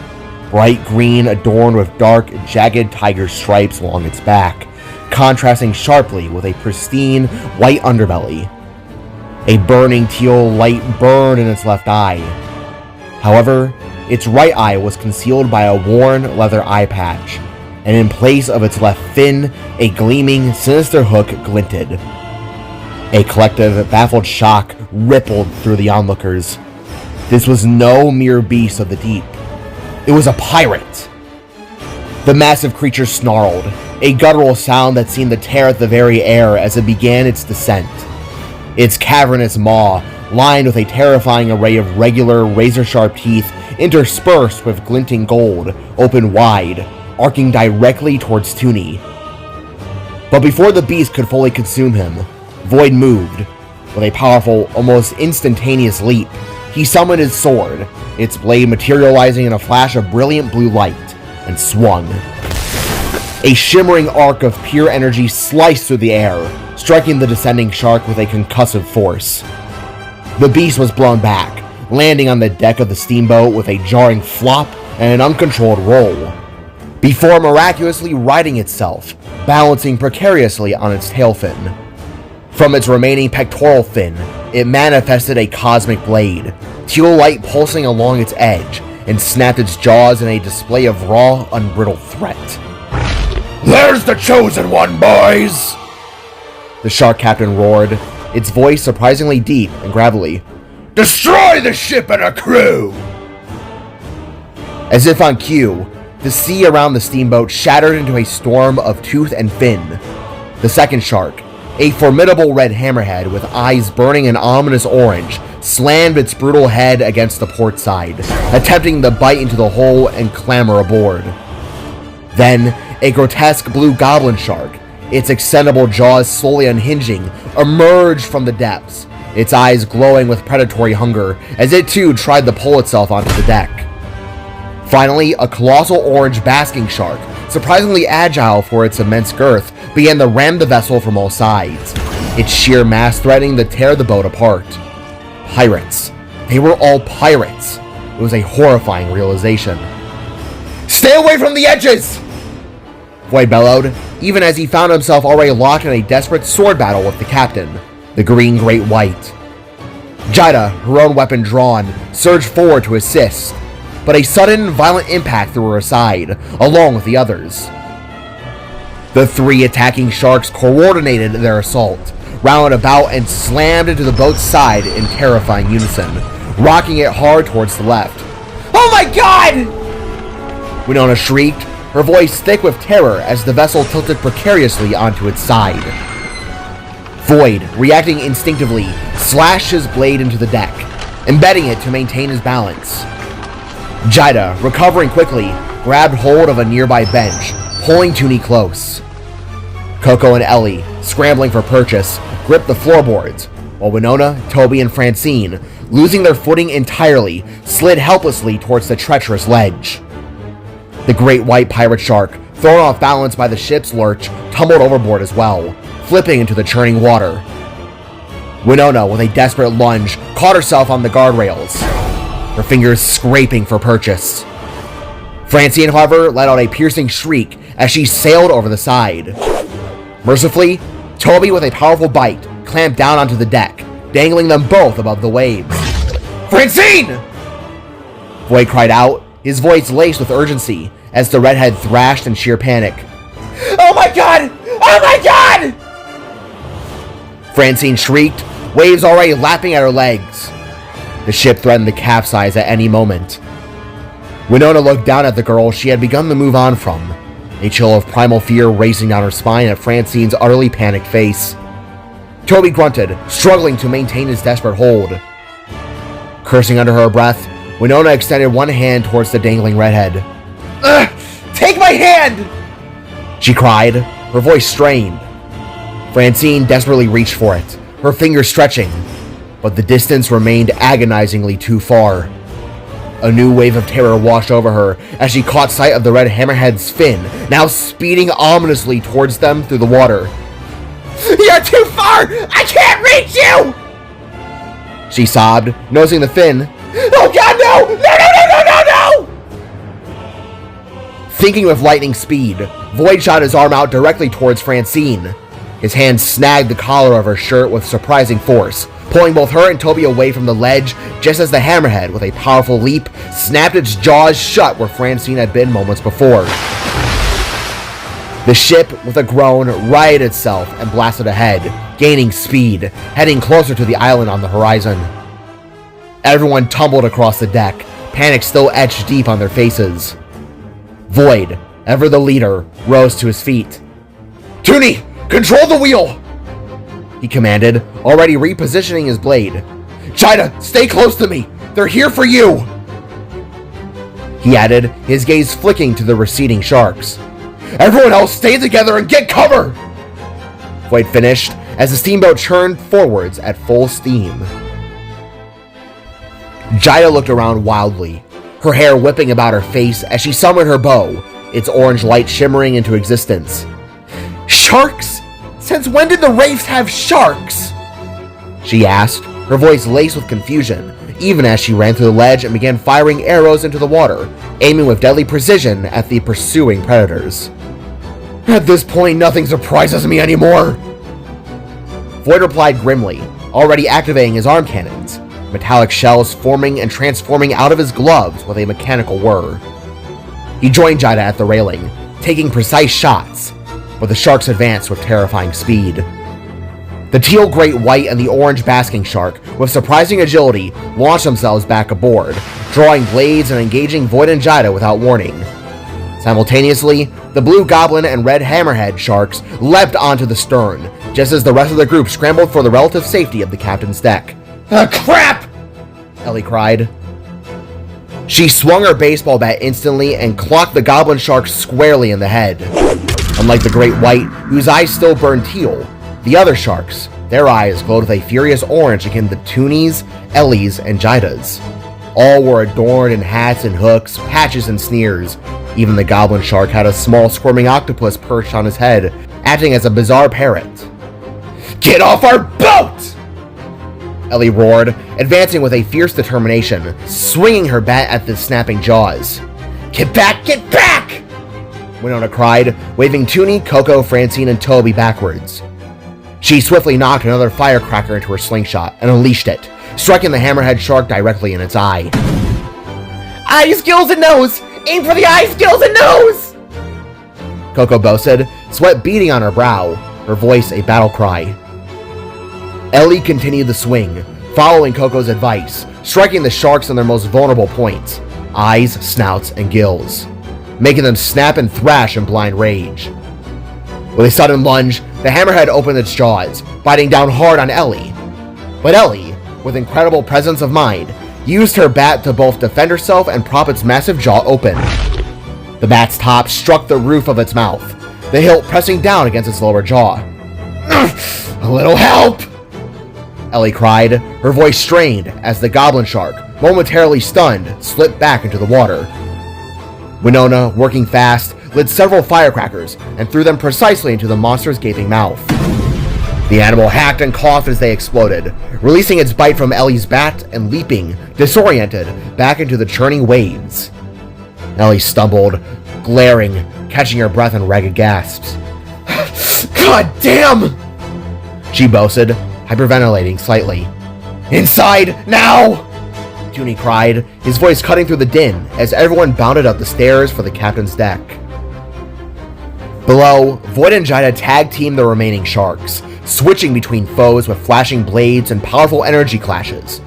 bright green adorned with dark, jagged tiger stripes along its back, contrasting sharply with a pristine white underbelly. A burning teal light burned in its left eye. However, its right eye was concealed by a worn leather eye patch, and in place of its left fin, a gleaming, sinister hook glinted. A collective, baffled shock rippled through the onlookers. This was no mere beast of the deep. It was a pirate! The massive creature snarled, a guttural sound that seemed to tear at the very air as it began its descent. Its cavernous maw, lined with a terrifying array of regular, razor-sharp teeth interspersed with glinting gold, opened wide, arcing directly towards Tooney. But before the beast could fully consume him, Voyd moved. With a powerful, almost instantaneous leap, he summoned his sword, its blade materializing in a flash of brilliant blue light, and swung. A shimmering arc of pure energy sliced through the air, striking the descending shark with a concussive force. The beast was blown back, landing on the deck of the steamboat with a jarring flop and an uncontrolled roll, before miraculously righting itself, balancing precariously on its tail fin. From its remaining pectoral fin, it manifested a cosmic blade, teal light pulsing along its edge, and snapped its jaws in a display of raw, unbridled threat. "There's the chosen one, boys!" The shark captain roared, its voice surprisingly deep and gravelly. "Destroy the ship and her crew!" As if on cue, the sea around the steamboat shattered into a storm of tooth and fin. The second shark, a formidable red hammerhead with eyes burning an ominous orange, slammed its brutal head against the port side, attempting to bite into the hull and clamber aboard. Then, a grotesque blue goblin shark, its extendable jaws slowly unhinging, emerged from the depths, its eyes glowing with predatory hunger as it too tried to pull itself onto the deck. Finally, a colossal orange basking shark, surprisingly agile for its immense girth, began to ram the vessel from all sides, its sheer mass threatening to tear the boat apart. Pirates. They were all pirates. It was a horrifying realization. "Stay away from the edges!" Voyd bellowed, even as he found himself already locked in a desperate sword battle with the captain, the green great white. Jaida, her own weapon drawn, surged forward to assist, but a sudden, violent impact threw her aside, along with the others. The three attacking sharks coordinated their assault, rounded about and slammed into the boat's side in terrifying unison, rocking it hard towards the left. "Oh my god!" Winona shrieked, her voice thick with terror as the vessel tilted precariously onto its side. Voyd, reacting instinctively, slashed his blade into the deck, embedding it to maintain his balance. Jaida, recovering quickly, grabbed hold of a nearby bench, pulling Tooney close. Coco and Ellie, scrambling for purchase, gripped the floorboards, while Winona, Toby, and Francine, losing their footing entirely, slid helplessly towards the treacherous ledge. The great white pirate shark, thrown off balance by the ship's lurch, tumbled overboard as well, flipping into the churning water. Winona, with a desperate lunge, caught herself on the guardrails, her fingers scraping for purchase. Francine, however, let out a piercing shriek as she sailed over the side. Mercifully, Toby, with a powerful bite, clamped down onto the deck, dangling them both above the waves. "Francine!" Voyd cried out, his voice laced with urgency, as the redhead thrashed in sheer panic. "Oh my god! Oh my god!" Francine shrieked, waves already lapping at her legs. The ship threatened to capsize at any moment. Winona looked down at the girl she had begun to move on from, a chill of primal fear racing down her spine at Francine's utterly panicked face. Toby grunted, struggling to maintain his desperate hold. Cursing under her breath, Winona extended one hand towards the dangling redhead. "Ugh! Take my hand!" she cried, her voice strained. Francine desperately reached for it, her fingers stretching, but the distance remained agonizingly too far. A new wave of terror washed over her as she caught sight of the red hammerhead's fin, now speeding ominously towards them through the water. "You're too far! I can't reach you!" she sobbed, nosing the fin. "Oh god, no! No, no, no, no, no, no!" Thinking with lightning speed, Voyd shot his arm out directly towards Francine. His hand snagged the collar of her shirt with surprising force, pulling both her and Toby away from the ledge just as the hammerhead, with a powerful leap, snapped its jaws shut where Francine had been moments before. The ship, with a groan, righted itself and blasted ahead, gaining speed, heading closer to the island on the horizon. Everyone tumbled across the deck, panic still etched deep on their faces. Voyd, ever the leader, rose to his feet. "Toonie, control the wheel!" he commanded, already repositioning his blade. "Jaida, stay close to me! They're here for you!" He added, his gaze flicking to the receding sharks. "Everyone else stay together and get cover!" Voyd finished as the steamboat churned forwards at full steam. Jaida looked around wildly, her hair whipping about her face as she summoned her bow, its orange light shimmering into existence. "Sharks? Since when did the Wraiths have sharks?" she asked, her voice laced with confusion, even as she ran through the ledge and began firing arrows into the water, aiming with deadly precision at the pursuing predators. "At this point, nothing surprises me anymore," Voyd replied grimly, already activating his arm cannons, metallic shells forming and transforming out of his gloves with a mechanical whir. He joined Jaida at the railing, taking precise shots, but the sharks advanced with terrifying speed. The teal great white and the orange basking shark, with surprising agility, launched themselves back aboard, drawing blades and engaging Voyd and Jaida without warning. Simultaneously, the blue goblin and red hammerhead sharks leapt onto the stern, just as the rest of the group scrambled for the relative safety of the captain's deck. "Crap!" Ellie cried. She swung her baseball bat instantly and clocked the goblin shark squarely in the head. Unlike the great white, whose eyes still burned teal, the other sharks, their eyes glowed with a furious orange akin to Toonies, Ellie's, and Jaida's. All were adorned in hats and hooks, patches and sneers. Even the goblin shark had a small squirming octopus perched on his head, acting as a bizarre parrot. "Get off our boat!" Ellie roared, advancing with a fierce determination, swinging her bat at the snapping jaws. "Get back! Get back!" Winona cried, waving Toonie, Coco, Francine, and Toby backwards. She swiftly knocked another firecracker into her slingshot and unleashed it, striking the hammerhead shark directly in its eye. "Eyes, gills, and nose! Aim for the eyes, gills, and nose!" Coco boasted, sweat beading on her brow, her voice a battle cry. Ellie continued the swing, following Coco's advice, striking the sharks on their most vulnerable points, eyes, snouts, and gills, making them snap and thrash in blind rage. With a sudden lunge, the hammerhead opened its jaws, biting down hard on Ellie. But Ellie, with incredible presence of mind, used her bat to both defend herself and prop its massive jaw open. The bat's top struck the roof of its mouth, the hilt pressing down against its lower jaw. "A little help!" Ellie cried, her voice strained as the goblin shark, momentarily stunned, slipped back into the water. Winona, working fast, lit several firecrackers and threw them precisely into the monster's gaping mouth. The animal hacked and coughed as they exploded, releasing its bite from Ellie's bat and leaping, disoriented, back into the churning waves. Ellie stumbled, glaring, catching her breath in ragged gasps. "God damn!" she boasted, hyperventilating slightly. "Inside, now!" Toonie cried, his voice cutting through the din as everyone bounded up the stairs for the captain's deck. Below, Voyd and Jaida tag-teamed the remaining sharks, switching between foes with flashing blades and powerful energy clashes.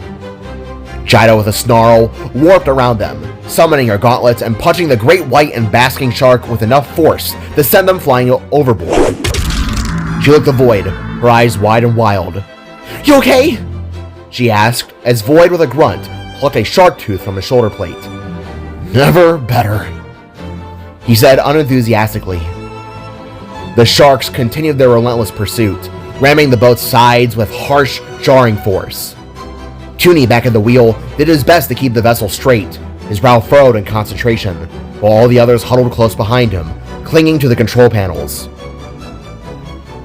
Jaida, with a snarl, warped around them, summoning her gauntlets and punching the great white and basking shark with enough force to send them flying overboard. She looked at Voyd, her eyes wide and wild. "You okay?" she asked, as Voyd, with a grunt, plucked a shark tooth from his shoulder plate. "Never better," he said unenthusiastically. The sharks continued their relentless pursuit, ramming the boat's sides with harsh, jarring force. Toonie, back at the wheel, did his best to keep the vessel straight, his brow furrowed in concentration, while all the others huddled close behind him, clinging to the control panels.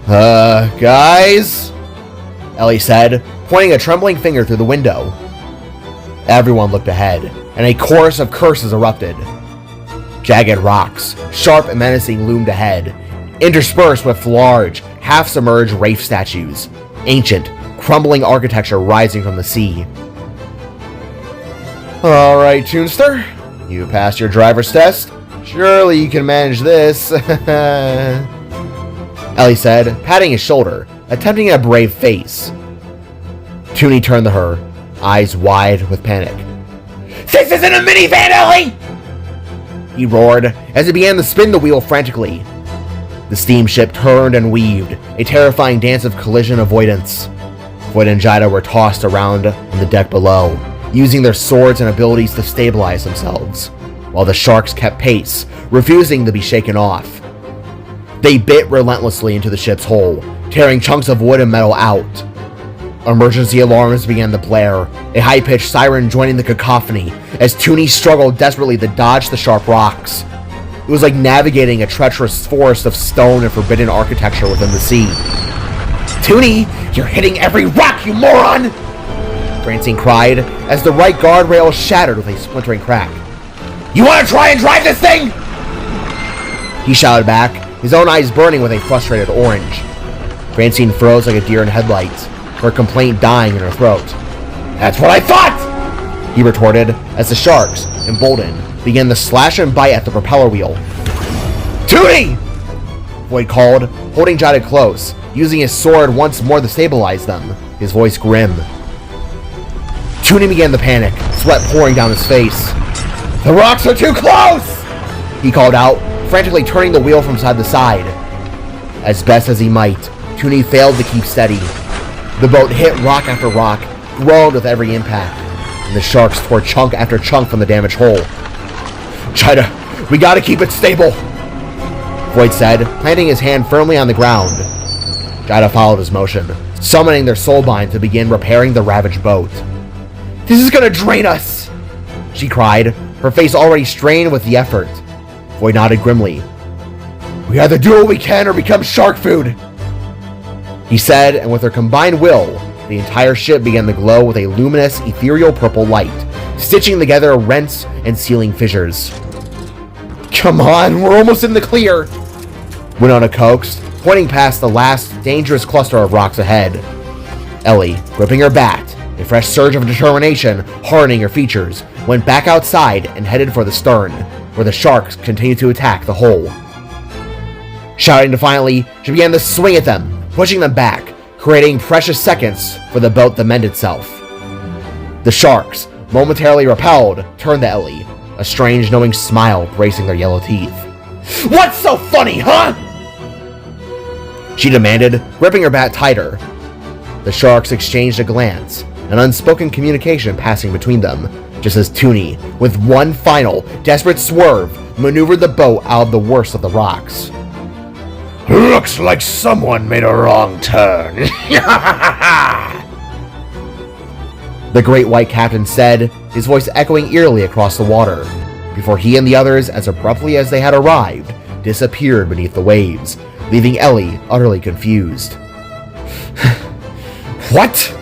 Guys?" Ellie said, pointing a trembling finger through the window. Everyone looked ahead, and a chorus of curses erupted. Jagged rocks, sharp and menacing, loomed ahead, interspersed with large, half-submerged wraith statues, ancient, crumbling architecture rising from the sea. "Alright, Toonster, you passed your driver's test. Surely you can manage this," Ellie said, patting his shoulder, attempting a brave face. Toonie turned to her, eyes wide with panic. "This isn't a minivan, Ellie!" he roared as he began to spin the wheel frantically. The steamship turned and weaved, a terrifying dance of collision avoidance. Voyd and Jaida were tossed around on the deck below, using their swords and abilities to stabilize themselves, while the sharks kept pace, refusing to be shaken off. They bit relentlessly into the ship's hull, tearing chunks of wood and metal out. Emergency alarms began to blare, a high-pitched siren joining the cacophony as Toonie struggled desperately to dodge the sharp rocks. It was like navigating a treacherous forest of stone and forbidden architecture within the sea. "Toonie, you're hitting every rock, you moron!" Francine cried as the right guardrail shattered with a splintering crack. "You want to try and drive this thing?" he shouted back, his own eyes burning with a frustrated orange. Francine froze like a deer in headlights, her complaint dying in her throat. "That's what I thought!" he retorted as the sharks, emboldened, began to slash and bite at the propeller wheel. "Toonie!" Voyd called, holding Jaida close, using his sword once more to stabilize them, his voice grim. Toonie began to panic, sweat pouring down his face. "The rocks are too close!" he called out, frantically turning the wheel from side to side. As best as he might, Toonie failed to keep steady. The boat hit rock after rock, groaned with every impact, and the sharks tore chunk after chunk from the damaged hull. "Jaida, we gotta keep it stable," Voyd said, planting his hand firmly on the ground. Jaida followed his motion, summoning their soulbind to begin repairing the ravaged boat. "This is gonna drain us!" she cried, her face already strained with the effort. Voyd nodded grimly. "We either do what we can or become shark food," he said, and with their combined will, the entire ship began to glow with a luminous, ethereal purple light, stitching together rents and sealing fissures. "Come on, we're almost in the clear," Winona coaxed, pointing past the last dangerous cluster of rocks ahead. Ellie, gripping her bat, a fresh surge of determination hardening her features, went back outside and headed for the stern, where the sharks continued to attack the hull. Shouting defiantly, she began to swing at them, pushing them back, creating precious seconds for the boat to mend itself. The sharks, momentarily repelled, turned to Ellie, a strange knowing smile gracing their yellow teeth. "What's so funny, huh?" she demanded, gripping her bat tighter. The sharks exchanged a glance, an unspoken communication passing between them, just as Toonie, with one final, desperate swerve, maneuvered the boat out of the worst of the rocks. "Looks like someone made a wrong turn," the great white captain said, his voice echoing eerily across the water, before he and the others, as abruptly as they had arrived, disappeared beneath the waves, leaving Ellie utterly confused. "What?"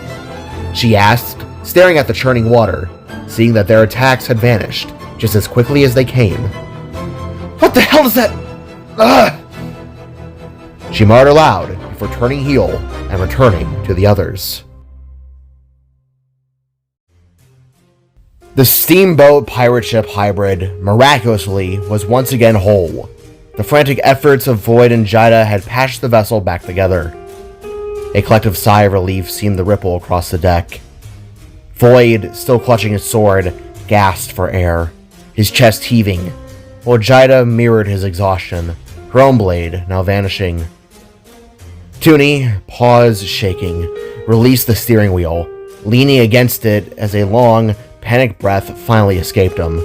she asked, staring at the churning water, seeing that their attacks had vanished just as quickly as they came. "What the hell is that? Ugh!" she muttered aloud before turning heel and returning to the others. The steamboat pirate ship hybrid, miraculously, was once again whole. The frantic efforts of Voyd and Jaida had patched the vessel back together. A collective sigh of relief seemed to ripple across the deck. Voyd, still clutching his sword, gasped for air, his chest heaving, while Jaida mirrored his exhaustion, her own blade now vanishing. Toonie, paws shaking, released the steering wheel, leaning against it as a long, panicked breath finally escaped him.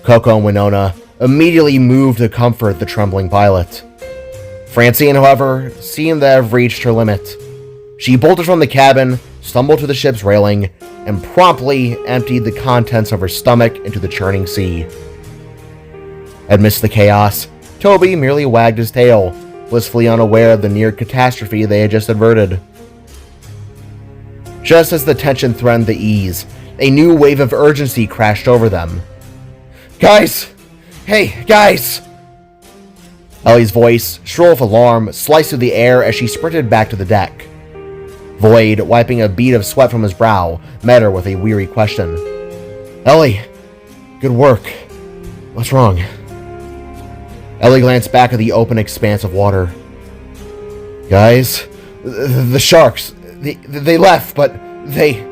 Coco and Winona immediately moved to comfort the trembling pilot. Francine, however, seemed to have reached her limit. She bolted from the cabin, stumbled to the ship's railing, and promptly emptied the contents of her stomach into the churning sea. Amidst the chaos, Toby merely wagged his tail, blissfully unaware of the near catastrophe they had just averted. Just as the tension threatened to ease, a new wave of urgency crashed over them. "Guys! Hey, guys!" Ellie's voice, shrill with alarm, sliced through the air as she sprinted back to the deck. Voyd, wiping a bead of sweat from his brow, met her with a weary question. "Ellie, good work. What's wrong?" Ellie glanced back at the open expanse of water. "Guys, the sharks, they left, but they..."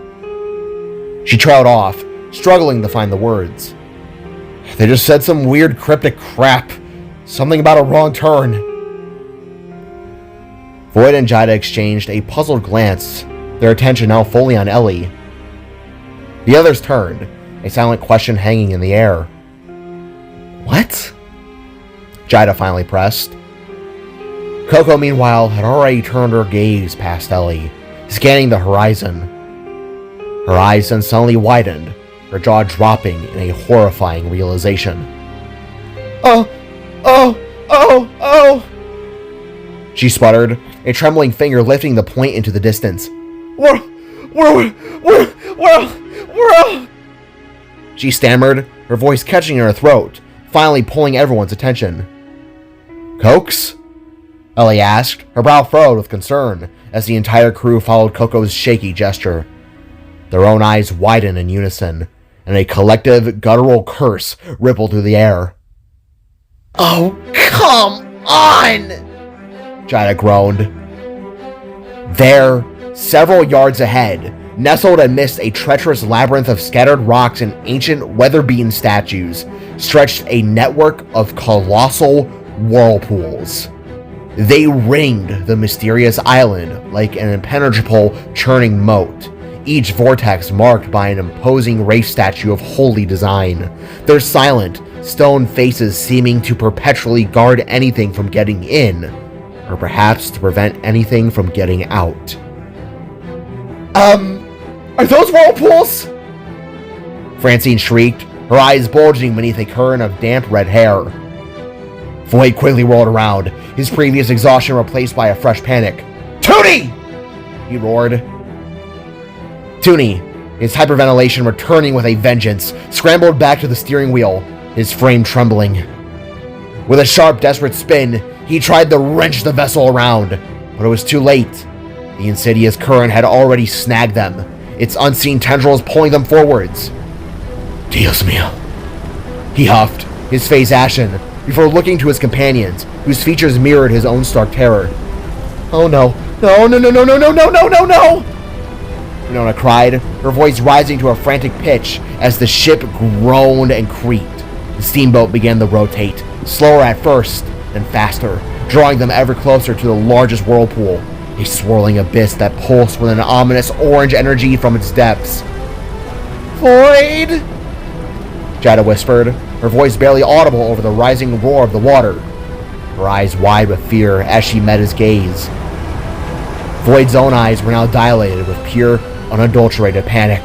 She trailed off, struggling to find the words. "They just said some weird cryptic crap. Something about a wrong turn." Voyd and Jaida exchanged a puzzled glance, their attention now fully on Ellie. The others turned, a silent question hanging in the air. "What?" Jaida finally pressed. Coco, meanwhile, had already turned her gaze past Ellie, scanning the horizon. Her eyes then suddenly widened, her jaw dropping in a horrifying realization. Oh! She sputtered, a trembling finger lifting the point into the distance. Whoa! She stammered, her voice catching in her throat, finally pulling everyone's attention. "Cokes?" Ellie asked, her brow furrowed with concern, as the entire crew followed Coco's shaky gesture. Their own eyes widened in unison, and a collective guttural curse rippled through the air. "Oh, come on!" Jaida groaned. There, several yards ahead, nestled amidst a treacherous labyrinth of scattered rocks and ancient weather-beaten statues, stretched a network of colossal whirlpools. They ringed the mysterious island like an impenetrable churning moat, each vortex marked by an imposing wraith statue of holy design, their silent, stone faces seeming to perpetually guard anything from getting in, or perhaps to prevent anything from getting out. Are those whirlpools?" Francine shrieked, her eyes bulging beneath a current of damp red hair. Voyd quickly rolled around, his previous exhaustion replaced by a fresh panic. "Toonie!" he roared. Toonie, his hyperventilation returning with a vengeance, scrambled back to the steering wheel, his frame trembling. With a sharp, desperate spin, he tried to wrench the vessel around, but it was too late. The insidious current had already snagged them, its unseen tendrils pulling them forwards. "Dios mío," he huffed, his face ashen, before looking to his companions, whose features mirrored his own stark terror. "Oh no, no, no, no, no, no, no, no, no, no, no!" Winona cried, her voice rising to a frantic pitch as the ship groaned and creaked. The steamboat began to rotate, slower at first, then faster, drawing them ever closer to the largest whirlpool, a swirling abyss that pulsed with an ominous orange energy from its depths. "Voyd!" Jaida whispered, her voice barely audible over the rising roar of the water, her eyes wide with fear as she met his gaze. Voyd's own eyes were now dilated with pure, unadulterated panic.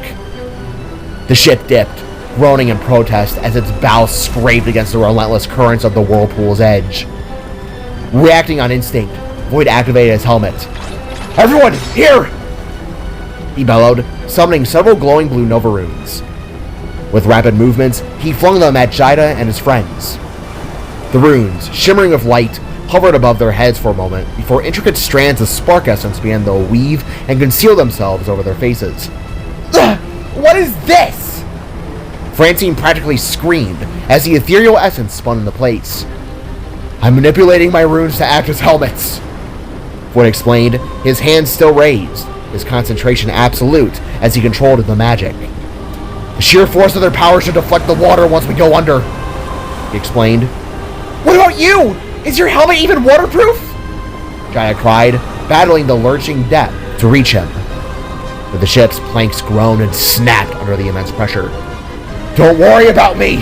The ship dipped, groaning in protest as its bow scraped against the relentless currents of the whirlpool's edge. Reacting on instinct, Voyd activated his helmet. "Everyone, here!" he bellowed, summoning several glowing blue Nova runes. With rapid movements, he flung them at Jaida and his friends. The runes, shimmering with light, hovered above their heads for a moment before intricate strands of spark essence began to weave and conceal themselves over their faces. Ugh, what is this? Francine practically screamed as the ethereal essence spun into place. I'm manipulating my runes to act as helmets, Voyd explained, his hands still raised, his concentration absolute as he controlled the magic. The sheer force of their power should deflect the water once we go under, he explained. What about you? Is your helmet even waterproof? Jaida cried, battling the lurching depth to reach him. But the ship's planks groaned and snapped under the immense pressure. Don't worry about me,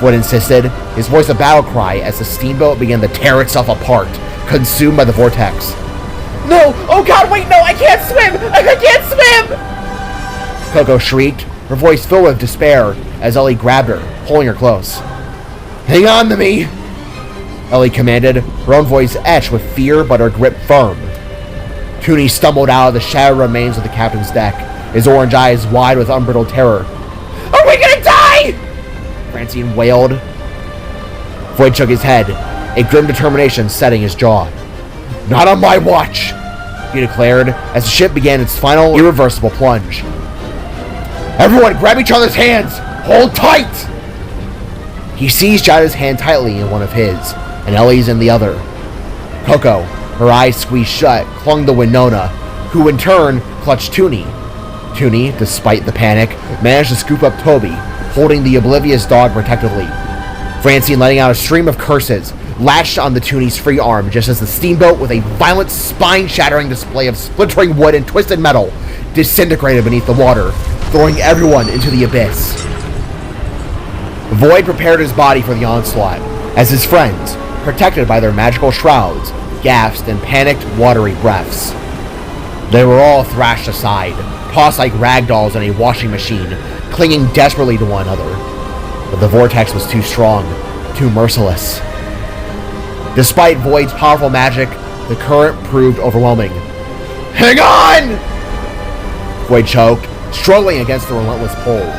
Voyd insisted, his voice a battle cry as the steamboat began to tear itself apart, consumed by the vortex. No! Oh god, wait, no! I can't swim! I can't swim! Coco shrieked, her voice filled with despair as Ellie grabbed her, pulling her close. Hang on to me! Ellie commanded, her own voice etched with fear but her grip firm. Tooney stumbled out of the shattered remains of the captain's deck, his orange eyes wide with unbridled terror. Are we gonna die? Francine wailed. Voyd shook his head, a grim determination setting his jaw. Not on my watch, he declared as the ship began its final irreversible plunge. Everyone grab each other's hands! Hold tight! He seized Jaida's hand tightly in one of his, and Ellie's in the other. Coco, her eyes squeezed shut, clung to Winona, who in turn clutched Tooney. Tooney, despite the panic, managed to scoop up Toby, holding the oblivious dog protectively. Francine, letting out a stream of curses, latched onto Tooney's free arm just as the steamboat, with a violent spine-shattering display of splintering wood and twisted metal, disintegrated beneath the water, throwing everyone into the abyss. Voyd prepared his body for the onslaught, as his friends, protected by their magical shrouds, gasped in panicked, watery breaths. They were all thrashed aside, tossed like ragdolls in a washing machine, clinging desperately to one another. But the vortex was too strong, too merciless. Despite Voyd's powerful magic, the current proved overwhelming. Hang on! Voyd choked, struggling against the relentless pull.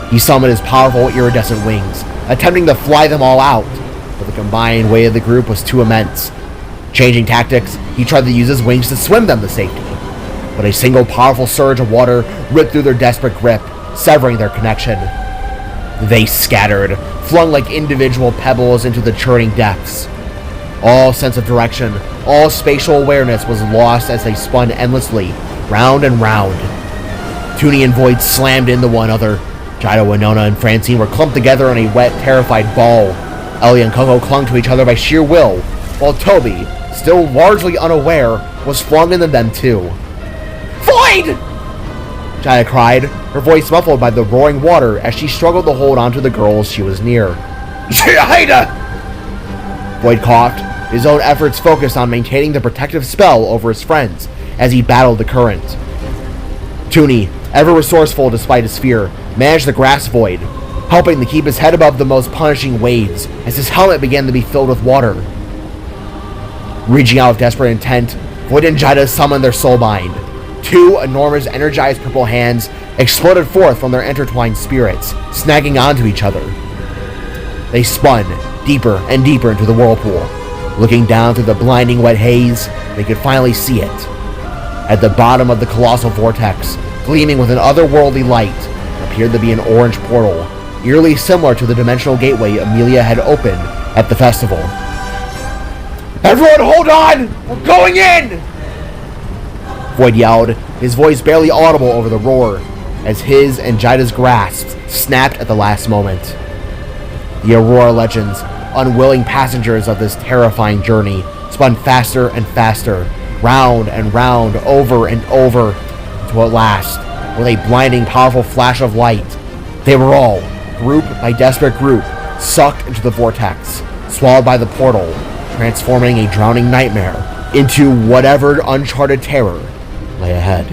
He summoned his powerful iridescent wings, attempting to fly them all out, but the combined weight of the group was too immense. Changing tactics, he tried to use his wings to swim them to safety, but a single powerful surge of water ripped through their desperate grip, severing their connection. They scattered, flung like individual pebbles into the churning depths. All sense of direction, all spatial awareness was lost as they spun endlessly, round and round. Tooney and Voyd slammed into one another. Jaida, Winona, and Francine were clumped together in a wet, terrified ball. Ellie and Coco clung to each other by sheer will, while Toby, still largely unaware, was flung into them too. Voyd! Jaida cried, her voice muffled by the roaring water as she struggled to hold onto the girls she was near. Jaida! Voyd coughed, his own efforts focused on maintaining the protective spell over his friends as he battled the current. Tooney, ever resourceful despite his fear, managed to grasp Voyd, helping to keep his head above the most punishing waves as his helmet began to be filled with water. Reaching out with desperate intent, Voyd and Jaida summoned their soulbind. Two enormous energized purple hands exploded forth from their intertwined spirits, snagging onto each other. They spun deeper and deeper into the whirlpool. Looking down through the blinding wet haze, they could finally see it. At the bottom of the colossal vortex, gleaming with an otherworldly light, appeared to be an orange portal, eerily similar to the dimensional gateway Amelia had opened at the festival. Everyone hold on! We're going in! Voyd yelled, his voice barely audible over the roar, as his and Jaida's grasps snapped at the last moment. The Aurora Legends, unwilling passengers of this terrifying journey, spun faster and faster, round and round, over and over, until at last, with a blinding, powerful flash of light, they were all, group by desperate group, sucked into the vortex, swallowed by the portal, transforming a drowning nightmare into whatever uncharted terror lay ahead.